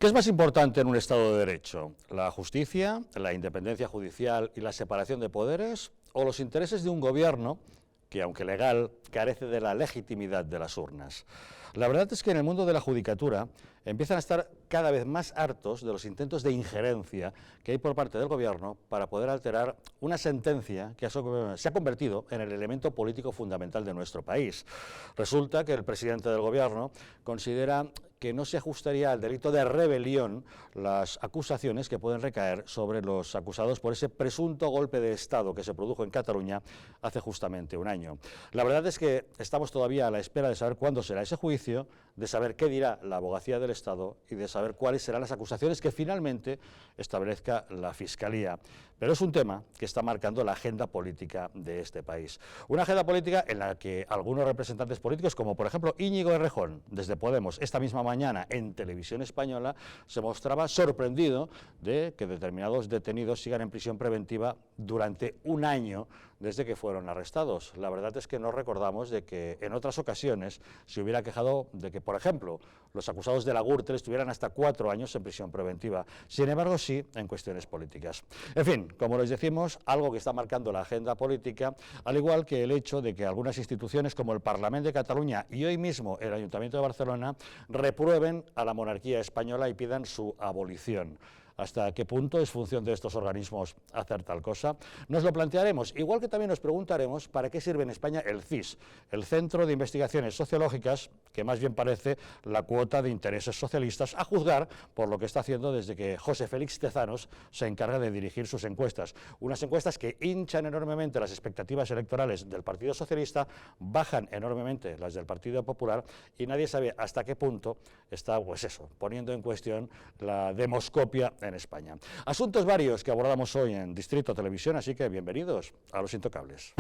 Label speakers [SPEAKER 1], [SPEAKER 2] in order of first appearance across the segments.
[SPEAKER 1] ¿Qué es más importante en un Estado de Derecho? ¿La justicia, la independencia judicial y la separación de poderes? ¿O los intereses de un gobierno que, aunque legal, carece de la legitimidad de las urnas? La verdad es que en el mundo de la judicatura empiezan a estar cada vez más hartos de los intentos de injerencia que hay por parte del gobierno para poder alterar una sentencia que se ha convertido en el elemento político fundamental de nuestro país. Resulta que el presidente del gobierno considera que no se ajustaría al delito de rebelión las acusaciones que pueden recaer sobre los acusados por ese presunto golpe de Estado que se produjo en Cataluña hace justamente un año. La verdad es que estamos todavía a la espera de saber cuándo será ese juicio, de saber qué dirá la abogacía del Estado y de saber cuáles serán las acusaciones que finalmente establezca la Fiscalía. Pero es un tema que está marcando la agenda política de este país. Una agenda política en la que algunos representantes políticos, como por ejemplo Íñigo Errejón, desde Podemos, esta misma mañana en Televisión Española, se mostraba sorprendido de que determinados detenidos sigan en prisión preventiva durante un año desde que fueron arrestados. La verdad es que no recordamos de que en otras ocasiones se hubiera quejado de que, por ejemplo, los acusados de la Gürtel estuvieran hasta 4 años en prisión preventiva. Sin embargo, sí en cuestiones políticas. En fin, como les decimos, algo que está marcando la agenda política, al igual que el hecho de que algunas instituciones como el Parlamento de Cataluña y hoy mismo el Ayuntamiento de Barcelona reprueben a la monarquía española y pidan su abolición. ¿Hasta qué punto es función de estos organismos hacer tal cosa? Nos lo plantearemos, igual que también nos preguntaremos para qué sirve en España el CIS, el Centro de Investigaciones Sociológicas, que más bien parece la cuota de intereses socialistas, a juzgar por lo que está haciendo desde que José Félix Tezanos se encarga de dirigir sus encuestas. Unas encuestas que hinchan enormemente las expectativas electorales del Partido Socialista, bajan enormemente las del Partido Popular y nadie sabe hasta qué punto está, pues eso, poniendo en cuestión la demoscopia en España. Asuntos varios que abordamos hoy en Distrito Televisión, así que bienvenidos a Los Intocables.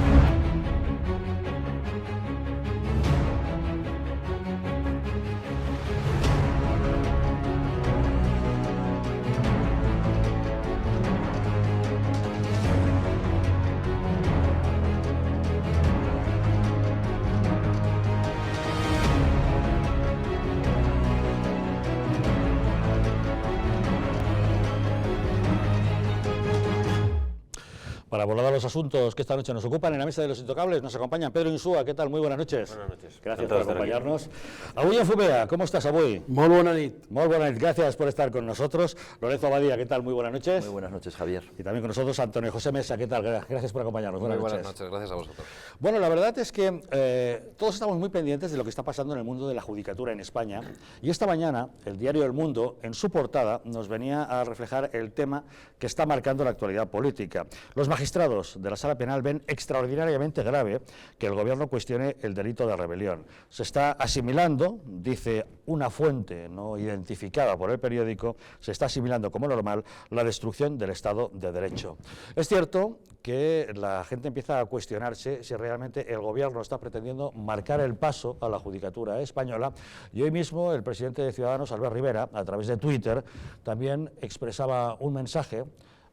[SPEAKER 1] Para abordar los asuntos que esta noche nos ocupan en la mesa de Los Intocables, nos acompañan Pedro Insúa. ¿Qué tal? Muy buenas noches.
[SPEAKER 2] Buenas noches.
[SPEAKER 1] Gracias por acompañarnos. Avui Fubea, ¿cómo estás, Avui?
[SPEAKER 3] Muy buena nit.
[SPEAKER 1] Muy buenas noches, gracias por estar con nosotros. Lorenzo Abadía, ¿qué tal? Muy buenas noches.
[SPEAKER 2] Muy buenas noches, Javier.
[SPEAKER 1] Y también con nosotros Antonio José Mesa, ¿qué tal? Gracias por acompañarnos.
[SPEAKER 4] Muy buenas noches, gracias a vosotros.
[SPEAKER 1] Bueno, la verdad es que todos estamos muy pendientes de lo que está pasando en el mundo de la judicatura en España. Y esta mañana, el diario El Mundo, en su portada, nos venía a reflejar el tema que está marcando la actualidad política. Los magistrados de la Sala Penal ven extraordinariamente grave que el gobierno cuestione el delito de rebelión. Se está asimilando, dice una fuente no identificada por el periódico, se está asimilando como normal la destrucción del Estado de Derecho. Es cierto que la gente empieza a cuestionarse si realmente el gobierno está pretendiendo marcar el paso a la judicatura española, y hoy mismo el presidente de Ciudadanos, Albert Rivera, a través de Twitter, también expresaba un mensaje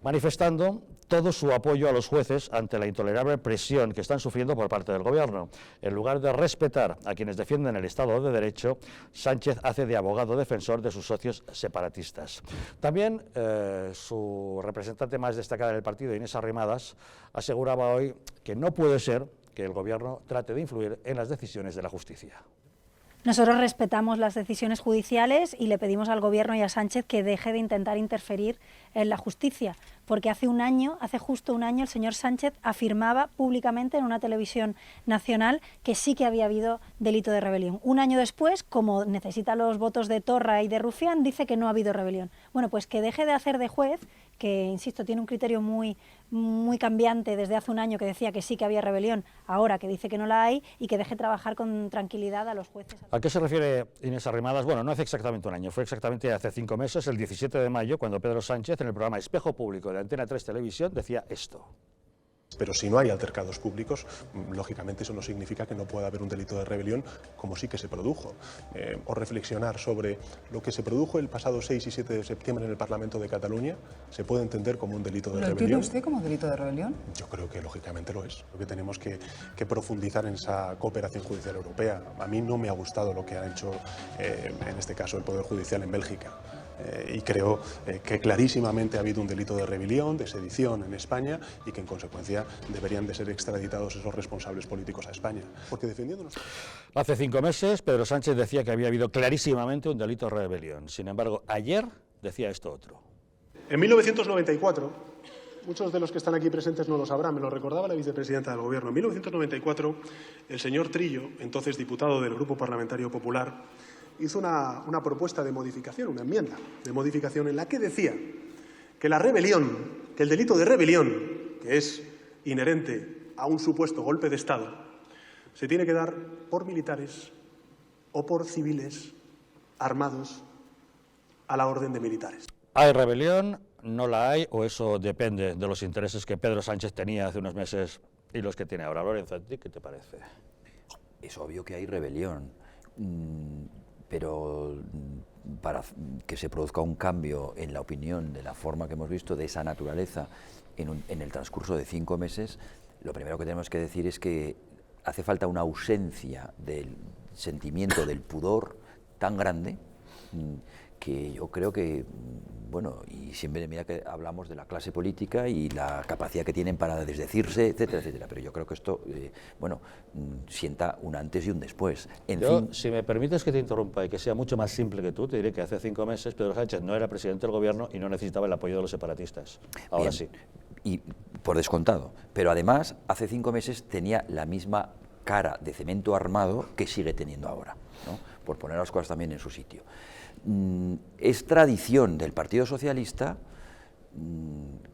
[SPEAKER 1] manifestando todo su apoyo a los jueces ante la intolerable presión que están sufriendo por parte del gobierno. En lugar de respetar a quienes defienden el Estado de Derecho, Sánchez hace de abogado defensor de sus socios separatistas. También su representante más destacada en el partido, Inés Arrimadas, aseguraba hoy que no puede ser que el gobierno trate de influir en las decisiones de la justicia.
[SPEAKER 5] Nosotros respetamos las decisiones judiciales y le pedimos al Gobierno y a Sánchez que deje de intentar interferir en la justicia, porque hace justo un año, el señor Sánchez afirmaba públicamente en una televisión nacional que sí que había habido delito de rebelión. Un año después, como necesita los votos de Torra y de Rufián, dice que no ha habido rebelión. Bueno, pues que deje de hacer de juez, que, insisto, tiene un criterio muy cambiante desde hace un año, que decía que sí que había rebelión, ahora que dice que no la hay, y que deje trabajar con tranquilidad a los jueces.
[SPEAKER 1] ¿A qué se refiere Inés Arrimadas? Bueno, no hace exactamente un año, fue exactamente hace 5 meses, el 17 de mayo, cuando Pedro Sánchez, en el programa Espejo Público de Antena 3 Televisión, decía esto.
[SPEAKER 6] Pero si no hay altercados públicos, lógicamente eso no significa que no pueda haber un delito de rebelión, como sí que se produjo. O reflexionar sobre lo que se produjo el pasado 6 y 7 de septiembre en el Parlamento de Cataluña, ¿se puede entender como un delito de rebelión?
[SPEAKER 7] ¿Lo entiende usted como delito de rebelión?
[SPEAKER 6] Yo creo que lógicamente lo es. Lo que tenemos que profundizar en esa cooperación judicial europea. A mí no me ha gustado lo que ha hecho, en este caso, el Poder Judicial en Bélgica. y creo que clarísimamente ha habido un delito de rebelión, de sedición en España y que en consecuencia deberían de ser extraditados esos responsables políticos a España. Porque defendiéndonos...
[SPEAKER 1] Hace 5 meses Pedro Sánchez decía que había habido clarísimamente un delito de rebelión. Sin embargo, ayer decía esto otro.
[SPEAKER 6] En 1994, muchos de los que están aquí presentes no lo sabrán, me lo recordaba la vicepresidenta del Gobierno. En 1994, el señor Trillo, entonces diputado del Grupo Parlamentario Popular, hizo una propuesta de modificación, una enmienda de modificación en la que decía que la rebelión, que el delito de rebelión, que es inherente a un supuesto golpe de Estado, se tiene que dar por militares o por civiles armados a la orden de militares.
[SPEAKER 1] ¿Hay rebelión? ¿No la hay? ¿O eso depende de los intereses que Pedro Sánchez tenía hace unos meses y los que tiene ahora? Lorenzo, ¿a ti qué te parece?
[SPEAKER 2] Es obvio que hay rebelión, pero para que se produzca un cambio en la opinión, de la forma que hemos visto, de esa naturaleza, en el transcurso de 5 meses, lo primero que tenemos que decir es que hace falta una ausencia del sentimiento del pudor tan grande que yo creo que, bueno, y siempre mira que hablamos de la clase política y la capacidad que tienen para desdecirse, etcétera, etcétera, pero yo creo que esto, bueno, sienta un antes y un después.
[SPEAKER 1] Si me permites que te interrumpa y que sea mucho más simple que tú, te diré que hace 5 meses Pedro Sánchez no era presidente del Gobierno y no necesitaba el apoyo de los separatistas. Ahora sí.
[SPEAKER 2] Y por descontado, pero además hace 5 meses tenía la misma cara de cemento armado que sigue teniendo ahora, ¿no? Por poner las cosas también en su sitio. Es tradición del Partido Socialista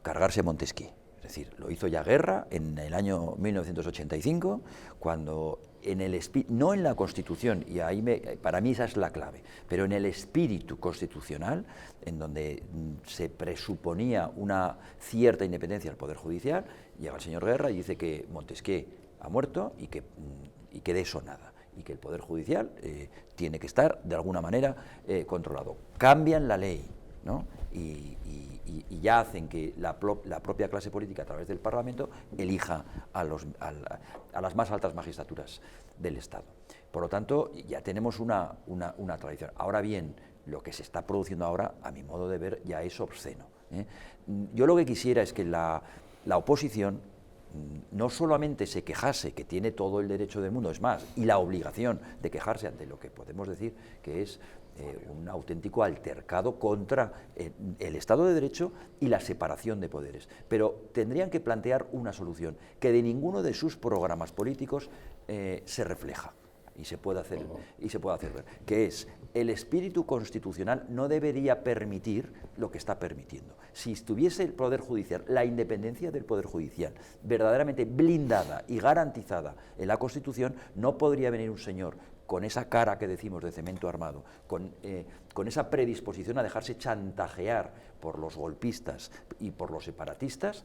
[SPEAKER 2] cargarse a Montesquieu, es decir, lo hizo ya Guerra en el año 1985, cuando no en la Constitución, y ahí para mí esa es la clave, pero en el espíritu constitucional, en donde se presuponía una cierta independencia del Poder Judicial, llega el señor Guerra y dice que Montesquieu ha muerto y que de eso nada, y que el Poder Judicial tiene que estar de alguna manera controlado. Cambian la ley, ¿no? Y ya hacen que la propia clase política, a través del Parlamento, elija a las más altas magistraturas del Estado. Por lo tanto, ya tenemos una tradición. Ahora bien, lo que se está produciendo ahora, a mi modo de ver, ya es obsceno, ¿eh? Yo lo que quisiera es que la oposición no solamente se quejase, que tiene todo el derecho del mundo, es más, y la obligación de quejarse ante lo que podemos decir que es un auténtico altercado contra el Estado de Derecho y la separación de poderes. Pero tendrían que plantear una solución que de ninguno de sus programas políticos se refleja y se puede hacer ver, que es: el espíritu constitucional no debería permitir lo que está permitiendo. Si estuviese el Poder Judicial, la independencia del Poder Judicial, verdaderamente blindada y garantizada en la Constitución, no podría venir un señor con esa cara que decimos de cemento armado, con esa predisposición a dejarse chantajear por los golpistas y por los separatistas,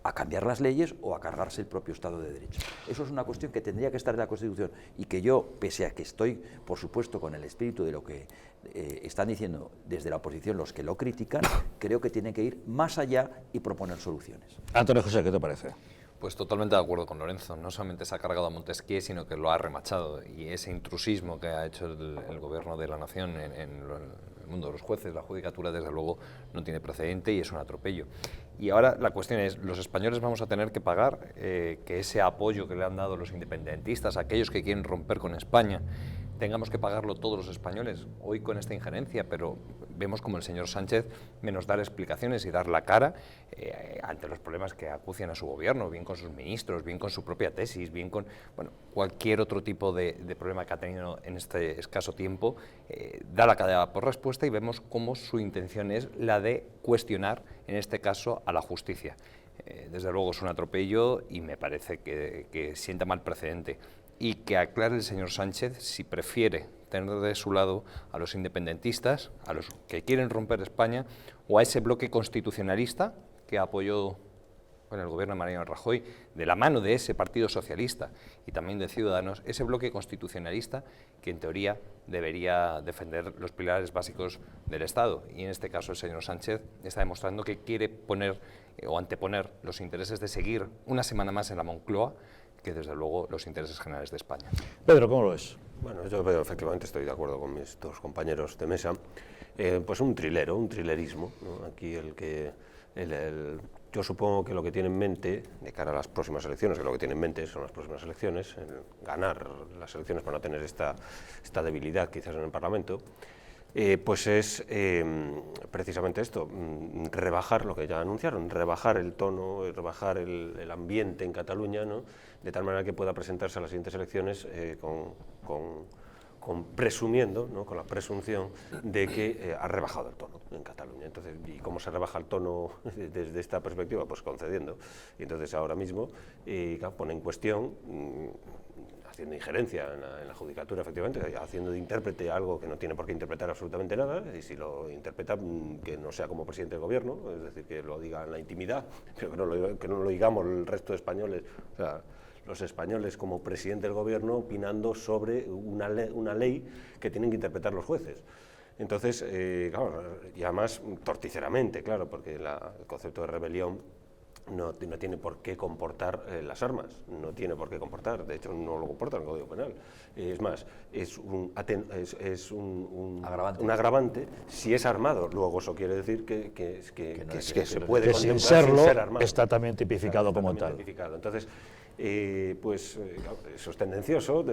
[SPEAKER 2] a cambiar las leyes o a cargarse el propio Estado de Derecho. Eso es una cuestión que tendría que estar en la Constitución y que yo, pese a que estoy, por supuesto, con el espíritu de lo que están diciendo desde la oposición los que lo critican, creo que tienen que ir más allá y proponer soluciones.
[SPEAKER 1] Antonio José, ¿qué te parece?
[SPEAKER 3] Pues totalmente de acuerdo con Lorenzo. No solamente se ha cargado a Montesquieu, sino que lo ha remachado. Y ese intrusismo que ha hecho el Gobierno de la Nación en el mundo de los jueces, la judicatura, desde luego no tiene precedente y es un atropello. Y ahora la cuestión es, los españoles vamos a tener que pagar que ese apoyo que le han dado los independentistas, aquellos que quieren romper con España, tengamos que pagarlo todos los españoles, hoy con esta injerencia, pero vemos como el señor Sánchez menos dar explicaciones y dar la cara ante los problemas que acucian a su gobierno, bien con sus ministros, bien con su propia tesis, bien con cualquier otro tipo de problema que ha tenido en este escaso tiempo, da la cara por respuesta y vemos cómo su intención es la de cuestionar, en este caso, a la justicia. Desde luego es un atropello y me parece que sienta mal precedente. Y que aclare el señor Sánchez si prefiere tener de su lado a los independentistas, a los que quieren romper España, o a ese bloque constitucionalista que apoyó con el gobierno de Mariano Rajoy, de la mano de ese Partido Socialista y también de Ciudadanos, ese bloque constitucionalista que en teoría debería defender los pilares básicos del Estado. Y en este caso el señor Sánchez está demostrando que quiere poner o anteponer los intereses de seguir una semana más en la Moncloa, que desde luego los intereses generales de España.
[SPEAKER 1] Pedro, ¿cómo lo ves?
[SPEAKER 4] Bueno, yo veo, efectivamente estoy de acuerdo con mis dos compañeros de mesa, pues un trilerismo, ¿no? Aquí yo supongo que lo que tiene en mente, de cara a las próximas elecciones, que lo que tiene en mente son las próximas elecciones, ganar las elecciones para no tener esta debilidad quizás en el Parlamento, pues es precisamente esto, rebajar lo que ya anunciaron, rebajar el tono, rebajar el ambiente en Cataluña, ¿no? De tal manera que pueda presentarse a las siguientes elecciones presumiendo, ¿no? Con la presunción de que ha rebajado el tono en Cataluña. Entonces, ¿y cómo se rebaja el tono desde esta perspectiva? Pues concediendo. Y entonces ahora mismo pone en cuestión, haciendo injerencia en la judicatura, efectivamente, haciendo de intérprete algo que no tiene por qué interpretar absolutamente nada, y si lo interpreta, que no sea como presidente del gobierno, es decir, que lo diga en la intimidad, pero que no lo digamos el resto de españoles, o sea, los españoles como presidente del gobierno opinando sobre una ley que tienen que interpretar los jueces. Entonces, claro, y además torticeramente, claro, porque el concepto de rebelión no tiene por qué comportar las armas, no tiene por qué comportar, de hecho no lo comporta el Código Penal. Es más, es un agravante si es armado. Luego eso quiere decir que se puede
[SPEAKER 1] que sin
[SPEAKER 4] contemplar
[SPEAKER 1] serlo
[SPEAKER 4] sin ser armado.
[SPEAKER 1] está también tipificado como tal.
[SPEAKER 4] Entonces, pues eso es tendencioso.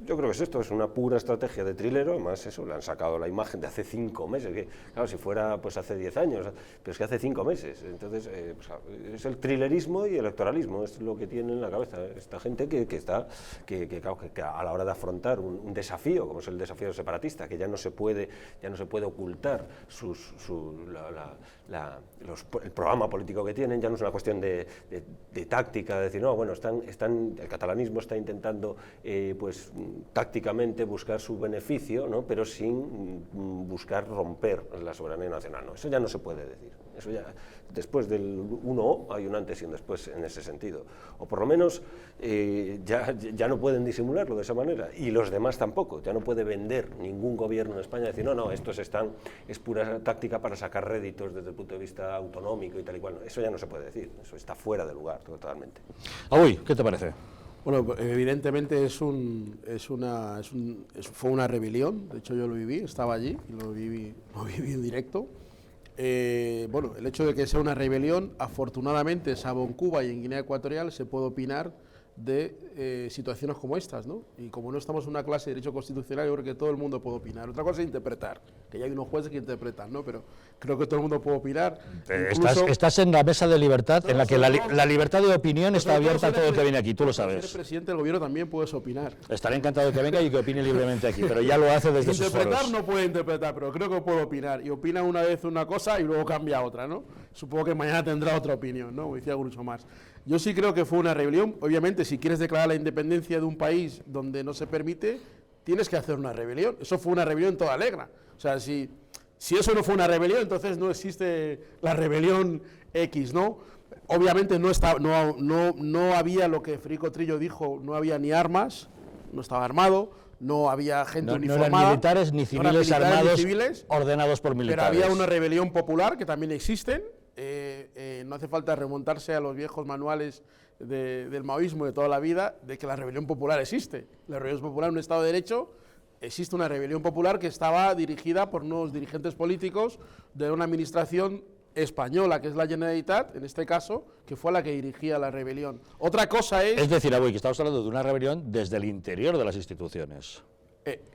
[SPEAKER 4] Yo creo que esto es una pura estrategia de trilero. Además, eso, le han sacado la imagen de hace 5 meses, que claro, si fuera pues hace 10 años, pero es que hace 5 meses. Entonces, pues, es el trilerismo y electoralismo, es lo que tiene en la cabeza esta gente que a la hora de afrontar un desafío, como es el desafío separatista, que ya no se puede ocultar el programa político que tienen, ya no es una cuestión de táctica, de decir, no, bueno, el catalanismo está intentando pues tácticamente buscar su beneficio, ¿no? Pero sin buscar romper la soberanía nacional, ¿no? Eso ya no se puede decir. Eso ya, después del 1O hay un antes y un después en ese sentido. O por lo menos ya no pueden disimularlo de esa manera, y los demás tampoco. Ya no puede vender ningún gobierno en España decir, no, estos es pura táctica para sacar réditos desde el punto de vista autonómico y tal y cual. Eso ya no se puede decir, eso está fuera de lugar totalmente.
[SPEAKER 1] Uy, ¿qué te parece?
[SPEAKER 7] Bueno, evidentemente fue una rebelión. De hecho, yo lo viví, estaba allí y lo viví en directo. Bueno, el hecho de que sea una rebelión, afortunadamente, salvo en Cuba y en Guinea Ecuatorial, se puede opinar de situaciones como estas, ¿no? Y como no estamos en una clase de derecho constitucional, yo creo que todo el mundo puede opinar. Otra cosa es interpretar, que ya hay unos jueces que interpretan, ¿no? Pero creo que todo el mundo puede opinar.
[SPEAKER 1] Estás en la mesa de libertad, en la que la libertad de opinión está abierta a todo el que viene aquí, tú lo sabes.
[SPEAKER 7] Si eres presidente del gobierno también puedes opinar.
[SPEAKER 1] Estaré encantado de que venga y que opine libremente aquí, pero ya lo hace desde sus foros.
[SPEAKER 7] Interpretar no puede interpretar, pero creo que puede opinar. Y opina una vez una cosa y luego cambia otra, ¿no? Supongo que mañana tendrá otra opinión, ¿no? Como decía Grucho Marx. Yo sí creo que fue una rebelión. Obviamente, si quieres declarar la independencia de un país donde no se permite, tienes que hacer una rebelión. Eso fue una rebelión toda alegra. O sea, si eso no fue una rebelión, entonces no existe la rebelión X, ¿no? Obviamente no había lo que Federico Trillo dijo, no había ni armas, no estaba armado, no había gente uniformada.
[SPEAKER 1] No eran militares ni civiles armados ordenados por militares.
[SPEAKER 7] Pero había una rebelión popular, que también existen. No hace falta remontarse a los viejos manuales del maoísmo de toda la vida, de que la rebelión popular existe. La rebelión popular en un Estado de Derecho, existe una rebelión popular que estaba dirigida por unos dirigentes políticos de una administración española, que es la Generalitat, en este caso, que fue la que dirigía la rebelión. Otra cosa es...
[SPEAKER 1] Es decir, que estamos hablando de una rebelión desde el interior de las instituciones.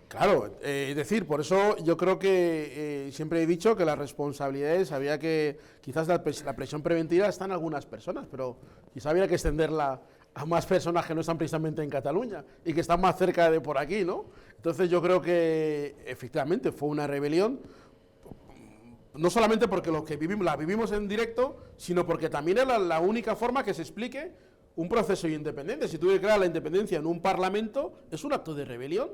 [SPEAKER 7] Claro, es decir, por eso yo creo que siempre he dicho que las responsabilidades había que, quizás la presión preventiva está en algunas personas, pero quizás había que extenderla a más personas que no están precisamente en Cataluña y que están más cerca de por aquí, ¿no? Entonces yo creo que efectivamente fue una rebelión, no solamente porque los que la vivimos en directo, sino porque también era la única forma que se explique un proceso de independencia. Si tú declaras la independencia en un parlamento, es un acto de rebelión.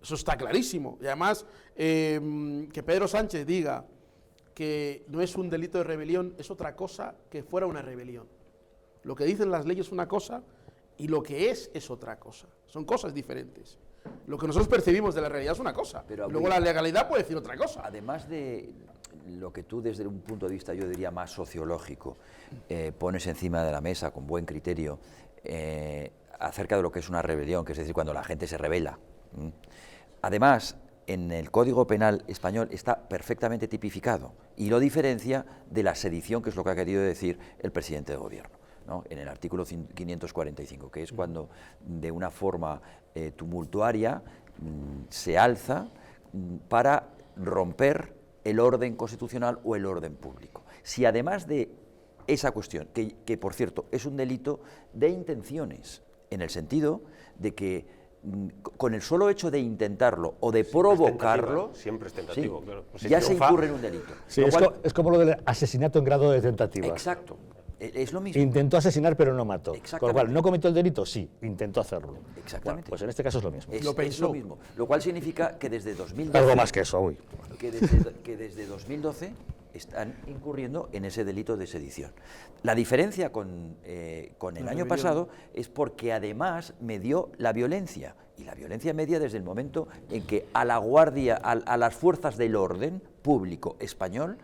[SPEAKER 7] Eso está clarísimo. Y además, que Pedro Sánchez diga que no es un delito de rebelión es otra cosa que fuera una rebelión. Lo que dicen las leyes es una cosa y lo que es otra cosa. Son cosas diferentes. Lo que nosotros percibimos de la realidad es una cosa. Pero luego la legalidad puede decir otra cosa.
[SPEAKER 2] Además de lo que tú desde un punto de vista, yo diría, más sociológico, pones encima de la mesa con buen criterio, acerca de lo que es una rebelión, que es decir, cuando la gente se rebela. Además, en el Código Penal español está perfectamente tipificado y lo diferencia de la sedición, que es lo que ha querido decir el presidente de gobierno, ¿no? En el artículo 545, que es cuando de una forma tumultuaria se alza para romper el orden constitucional o el orden público. Si además de esa cuestión, que por cierto es un delito de intenciones, en el sentido de que con el solo hecho de intentarlo o de provocarlo,
[SPEAKER 4] siempre es tentativo,
[SPEAKER 2] sí,
[SPEAKER 4] claro. Pues
[SPEAKER 2] ya
[SPEAKER 4] si
[SPEAKER 2] se
[SPEAKER 4] triunfa,
[SPEAKER 2] incurre en un delito.
[SPEAKER 1] Sí,
[SPEAKER 2] Lo cual-
[SPEAKER 1] es como lo del asesinato en grado de tentativa.
[SPEAKER 2] exacto, es lo mismo.
[SPEAKER 1] Intentó asesinar pero no mató. Con lo
[SPEAKER 2] Exactamente.
[SPEAKER 1] cual, ¿no cometió el delito? Sí, intentó hacerlo.
[SPEAKER 2] Exactamente.
[SPEAKER 1] Bueno, pues en este caso es lo mismo.
[SPEAKER 2] Es,
[SPEAKER 7] Lo
[SPEAKER 2] es
[SPEAKER 7] pensó.
[SPEAKER 2] lo mismo. Lo cual significa que desde 2012...
[SPEAKER 1] Algo más que eso, uy.
[SPEAKER 2] que desde 2012 están incurriendo en ese delito de sedición. La diferencia con el año pasado es porque además medió la violencia, y la violencia media desde el momento en que a la guardia, a las fuerzas del orden público español,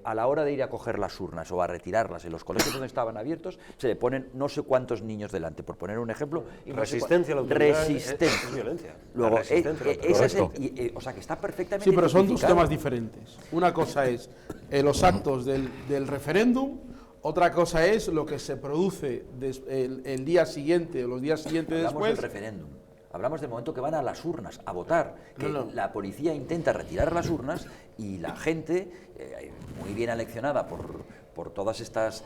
[SPEAKER 2] a la hora de ir a coger las urnas o a retirarlas en los colegios donde estaban abiertos, se le ponen no sé cuántos niños delante, por poner un ejemplo. Y
[SPEAKER 4] Resistencia a la autoridad
[SPEAKER 2] resistencia.
[SPEAKER 4] es violencia.
[SPEAKER 2] Luego,
[SPEAKER 4] La resistencia a la autoridad.
[SPEAKER 2] ese es
[SPEAKER 1] Correcto.
[SPEAKER 2] o sea, que está perfectamente
[SPEAKER 7] Sí, pero son dos
[SPEAKER 2] tipificado.
[SPEAKER 7] temas diferentes. Una cosa es los actos del referéndum, otra cosa es lo que se produce el día siguiente o los días siguientes
[SPEAKER 2] Hablamos del
[SPEAKER 7] después.
[SPEAKER 2] referéndum. Hablamos del momento que van a las urnas a votar, que
[SPEAKER 7] No, no.
[SPEAKER 2] la policía intenta retirar las urnas y la gente, muy bien aleccionada por todas estas,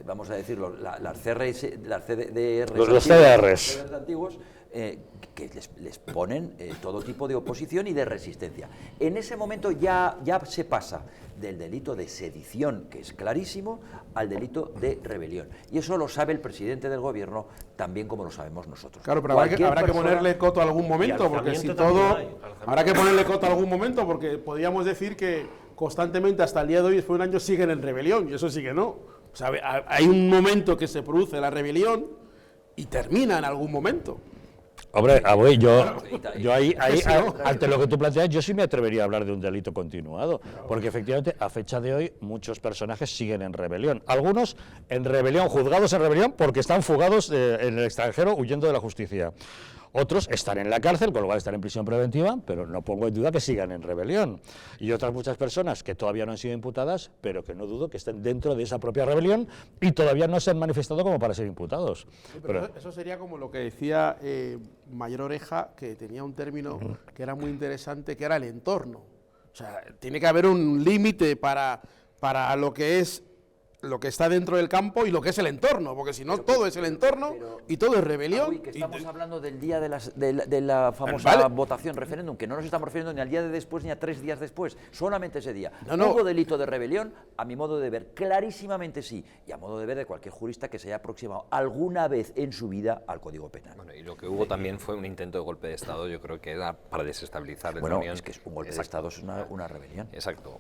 [SPEAKER 2] vamos a decirlo, las CRS, las CDRs,
[SPEAKER 1] Los
[SPEAKER 2] antiguos,
[SPEAKER 1] CDRs.
[SPEAKER 2] antiguos, que les ponen todo tipo de oposición y de resistencia. En ese momento ya se pasa del delito de sedición, que es clarísimo, al delito de rebelión. Y eso lo sabe el presidente del gobierno también como lo sabemos nosotros.
[SPEAKER 7] Claro, pero
[SPEAKER 2] Cualquier
[SPEAKER 7] habrá que
[SPEAKER 2] persona-
[SPEAKER 7] ponerle coto a algún momento, porque si
[SPEAKER 4] alzamiento también
[SPEAKER 7] todo...
[SPEAKER 4] hay, alzamiento.
[SPEAKER 7] Habrá que ponerle coto a algún momento, porque podríamos decir que constantemente hasta el día de hoy, después de un año, siguen en rebelión, y eso sí que no. O sea, hay un momento que se produce la rebelión y termina en algún momento.
[SPEAKER 1] Hombre, Aboy, yo ahí,
[SPEAKER 7] Sí, ¿no?
[SPEAKER 1] ante lo que tú planteas, yo sí me atrevería a hablar de un delito continuado, porque efectivamente a fecha de hoy muchos personajes siguen en rebelión. Algunos en rebelión, juzgados en rebelión porque están fugados en el extranjero huyendo de la justicia. Otros están en la cárcel, con lo cual están en prisión preventiva, pero no pongo en duda que sigan en rebelión. Y otras muchas personas que todavía no han sido imputadas, pero que no dudo que estén dentro de esa propia rebelión y todavía no se han manifestado como para ser imputados.
[SPEAKER 7] Sí, pero eso sería como lo que decía Mayor Oreja, que tenía un término que era muy interesante, que era el entorno. O sea, tiene que haber un límite para lo que es lo que está dentro del campo y lo que es el entorno, porque si no todo es el entorno y todo es rebelión.
[SPEAKER 2] Uy, que
[SPEAKER 7] y-
[SPEAKER 2] estamos hablando del día de la famosa
[SPEAKER 7] Vale.
[SPEAKER 2] votación, referéndum, que no nos estamos refiriendo ni al día de después ni a 3 días después, solamente ese día.
[SPEAKER 7] No.
[SPEAKER 2] ¿Hubo delito de rebelión? A mi modo de ver, clarísimamente sí, y a modo de ver de cualquier jurista que se haya aproximado alguna vez en su vida al Código Penal.
[SPEAKER 3] Bueno, y lo que hubo también fue un intento de golpe de Estado, yo creo que era para desestabilizar
[SPEAKER 2] Bueno,
[SPEAKER 3] la Unión.
[SPEAKER 2] es que un golpe de
[SPEAKER 3] Exacto.
[SPEAKER 2] Estado es una rebelión.
[SPEAKER 3] Exacto,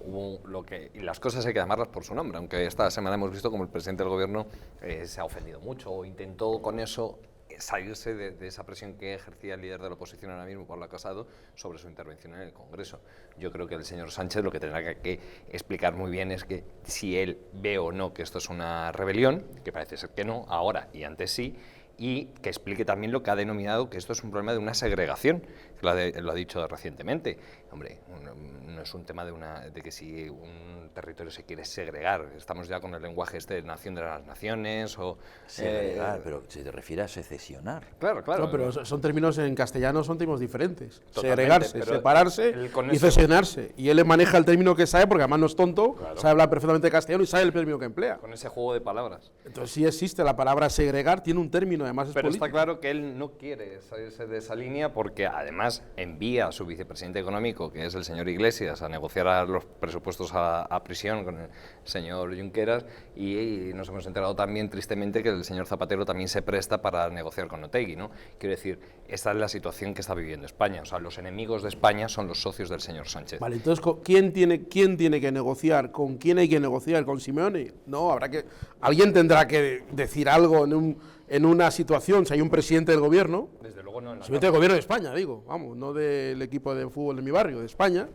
[SPEAKER 3] y las cosas hay que llamarlas por su nombre, aunque esta semana hemos visto como el presidente del gobierno se ha ofendido mucho o intentó con eso salirse de esa presión que ejercía el líder de la oposición ahora mismo, Pablo Casado, sobre su intervención en el Congreso. Yo creo que el señor Sánchez lo que tendrá que explicar muy bien es que si él ve o no que esto es una rebelión, que parece ser que no, ahora y antes sí, y que explique también lo que ha denominado que esto es un problema de una segregación, que lo ha dicho recientemente. Hombre, no es un tema de que si un territorio se quiere segregar, estamos ya con el lenguaje de nación de las naciones o...
[SPEAKER 2] Segregar, pero se refiere a secesionar.
[SPEAKER 3] Claro, claro.
[SPEAKER 7] No, pero son términos en castellano, son términos diferentes.
[SPEAKER 3] Totalmente,
[SPEAKER 7] Segregarse,
[SPEAKER 3] pero
[SPEAKER 7] separarse
[SPEAKER 3] él con
[SPEAKER 7] y
[SPEAKER 3] eso-
[SPEAKER 7] cesionarse. Y él le maneja el término que sabe, porque además no es tonto, sabe hablar perfectamente castellano y sabe el término que emplea.
[SPEAKER 3] Con ese juego de palabras.
[SPEAKER 7] Entonces sí existe la palabra segregar, tiene un término, además es
[SPEAKER 3] Pero
[SPEAKER 7] político.
[SPEAKER 3] está claro que él no quiere salirse de esa línea porque además envía a su vicepresidente económico, que es el señor Iglesias, a negociar los presupuestos a prisión con el señor Junqueras y nos hemos enterado también tristemente que el señor Zapatero también se presta para negociar con Otegi, ¿no? Quiero decir, esta es la situación que está viviendo España, o sea, los enemigos de España son los socios del señor Sánchez.
[SPEAKER 7] Vale, entonces, ¿quién tiene que negociar? ¿Con quién hay que negociar? ¿Con Simeone? No, alguien tendrá que decir algo en una situación, si hay un presidente del gobierno,
[SPEAKER 3] Desde luego no en la
[SPEAKER 7] presidente del gobierno de España, digo, vamos, no del equipo de fútbol de mi barrio, de España,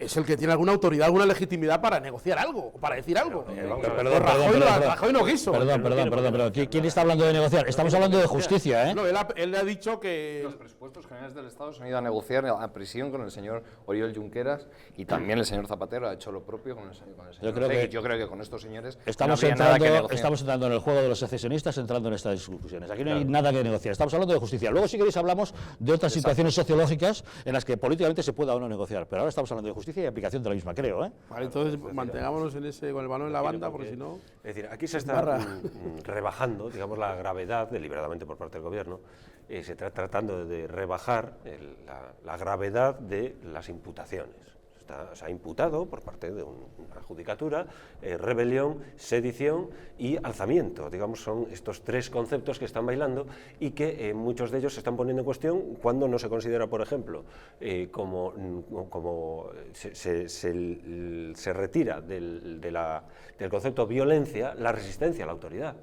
[SPEAKER 7] es el que tiene alguna autoridad, alguna legitimidad para negociar algo, o para decir algo. Rajoy no quiso.
[SPEAKER 1] Perdón. ¿Quién está hablando de negociar? Estamos hablando de justicia, ¿eh?
[SPEAKER 7] No, él ha dicho que...
[SPEAKER 3] Los presupuestos generales del Estado se han ido a negociar a prisión con el señor Oriol Junqueras y también el señor Zapatero ha hecho lo propio con el señor Ortega. Yo creo que con estos señores
[SPEAKER 1] estamos entrando en el juego de los secesionistas, entrando en estas discusiones. Aquí no hay nada que negociar, estamos hablando de justicia. Luego, si queréis, hablamos de otras situaciones sociológicas en las que políticamente se pueda o no negociar, pero ahora estamos hablando de justicia y aplicación de la misma, creo, ¿eh?
[SPEAKER 7] Vale, entonces mantengámonos en ese, con el balón en la banda, porque si no...
[SPEAKER 4] Es decir, aquí se está rebajando, digamos, la gravedad, deliberadamente por parte del Gobierno, se está tratando de rebajar la gravedad de las imputaciones. Se ha imputado por parte de una judicatura rebelión, sedición y alzamiento. Digamos, son estos tres conceptos que están bailando y que muchos de ellos se están poniendo en cuestión cuando no se considera, por ejemplo, como se retira del concepto violencia la resistencia a la autoridad.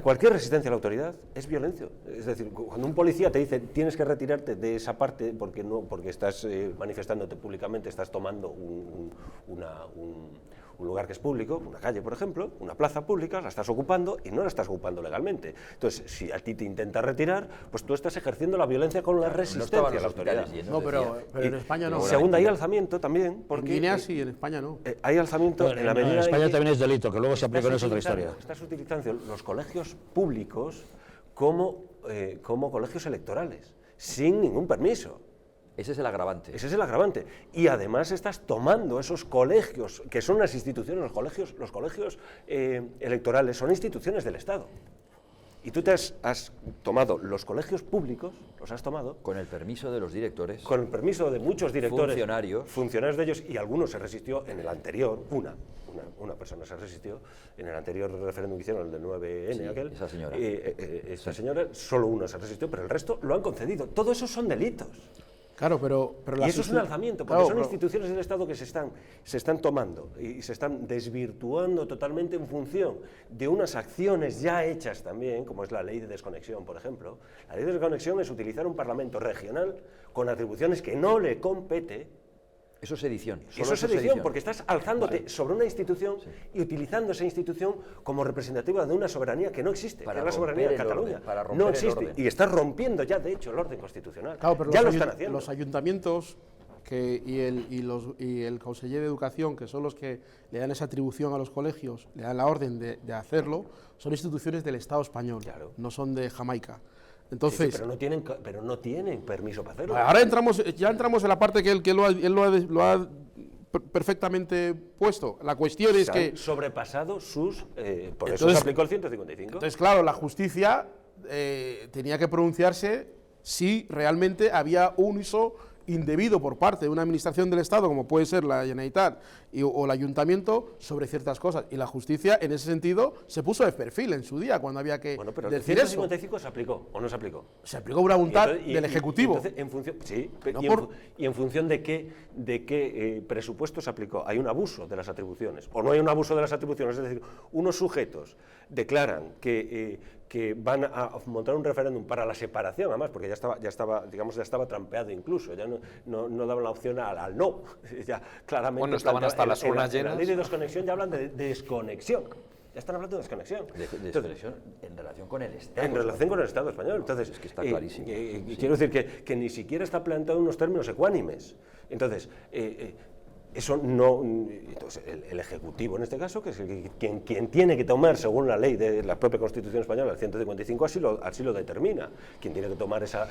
[SPEAKER 4] Cualquier resistencia a la autoridad es violencia. Es decir, cuando un policía te dice tienes que retirarte de esa parte porque estás manifestándote públicamente, estás tomando un lugar que es público, una calle, por ejemplo, una plaza pública, la estás ocupando y no la estás ocupando legalmente. Entonces, si a ti te intenta retirar, pues tú estás ejerciendo la violencia con la resistencia a la autoridad.
[SPEAKER 7] No, pero en España no.
[SPEAKER 4] Segundo, hay alzamiento también. Porque,
[SPEAKER 7] en Guinea sí, en España no.
[SPEAKER 4] Hay alzamiento en la medida
[SPEAKER 1] en España también es delito, que luego se aplica en esa otra historia.
[SPEAKER 4] Estás utilizando los colegios públicos como colegios electorales, sin ningún permiso.
[SPEAKER 2] Ese es el agravante.
[SPEAKER 4] Ese es el agravante. Y además estás tomando esos colegios, que son las instituciones, los colegios electorales, son instituciones del Estado. Y tú te has tomado los colegios públicos, los has tomado...
[SPEAKER 2] Con el permiso de los directores.
[SPEAKER 4] Con el permiso de muchos directores.
[SPEAKER 2] Funcionarios
[SPEAKER 4] de ellos, y algunos se resistió en el anterior, una persona se resistió en el anterior referéndum que hicieron, el del 9N,
[SPEAKER 2] sí,
[SPEAKER 4] aquel.
[SPEAKER 2] Esa señora.
[SPEAKER 4] Esa señora, solo una se resistió, pero el resto lo han concedido. Todo eso son delitos.
[SPEAKER 7] Claro, pero
[SPEAKER 4] y eso es un alzamiento, porque son instituciones del Estado que se están tomando y se están desvirtuando totalmente en función de unas acciones ya hechas también, como es la ley de desconexión, por ejemplo. La ley de desconexión es utilizar un parlamento regional con atribuciones que no le compete.
[SPEAKER 2] Eso es sedición.
[SPEAKER 4] Eso es sedición, porque estás alzándote sobre una institución y utilizando esa institución como representativa de una soberanía que no existe, que es la soberanía de Cataluña. No existe, y estás rompiendo ya, de hecho, el orden constitucional.
[SPEAKER 7] Claro, pero
[SPEAKER 4] ya lo están haciendo.
[SPEAKER 7] Los ayuntamientos y el conseller de Educación, que son los que le dan esa atribución a los colegios, le dan la orden de hacerlo, son instituciones del Estado español, no son de Jamaica. Entonces,
[SPEAKER 4] sí, pero no tienen permiso para hacerlo.
[SPEAKER 7] Ahora entramos en la parte que él lo ha perfectamente puesto. La cuestión es que...
[SPEAKER 4] sobrepasado sus... por eso se aplicó el 155.
[SPEAKER 7] Entonces, claro, la justicia tenía que pronunciarse si realmente había un uso indebido por parte de una administración del Estado, como puede ser la Generalitat o el Ayuntamiento, sobre ciertas cosas. Y la justicia, en ese sentido, se puso de perfil en su día, cuando había que
[SPEAKER 4] pero
[SPEAKER 7] decir
[SPEAKER 4] el 155 eso. ¿Se aplicó o no se aplicó?
[SPEAKER 7] Se aplicó una voluntad del Ejecutivo.
[SPEAKER 4] Entonces, en función de qué presupuesto se aplicó. Hay un abuso de las atribuciones, o no hay un abuso de las atribuciones. Es decir, unos sujetos declaran que van a montar un referéndum para la separación, además, porque ya estaba trampeado incluso, ya no daban la opción al no, ya claramente...
[SPEAKER 3] Bueno, estaban hasta las urnas llenas.
[SPEAKER 4] En la ley de desconexión ya hablan de desconexión, ya están hablando de desconexión.
[SPEAKER 2] Desconexión en relación con el Estado.
[SPEAKER 4] En relación con el Estado español, entonces...
[SPEAKER 2] Es que está clarísimo.
[SPEAKER 4] Quiero decir que ni siquiera está planteado en unos términos ecuánimes, entonces... Eso no, entonces el Ejecutivo en este caso, que es quien tiene que tomar, según la ley de la propia Constitución española, el 155 así lo determina, quien tiene que tomar esa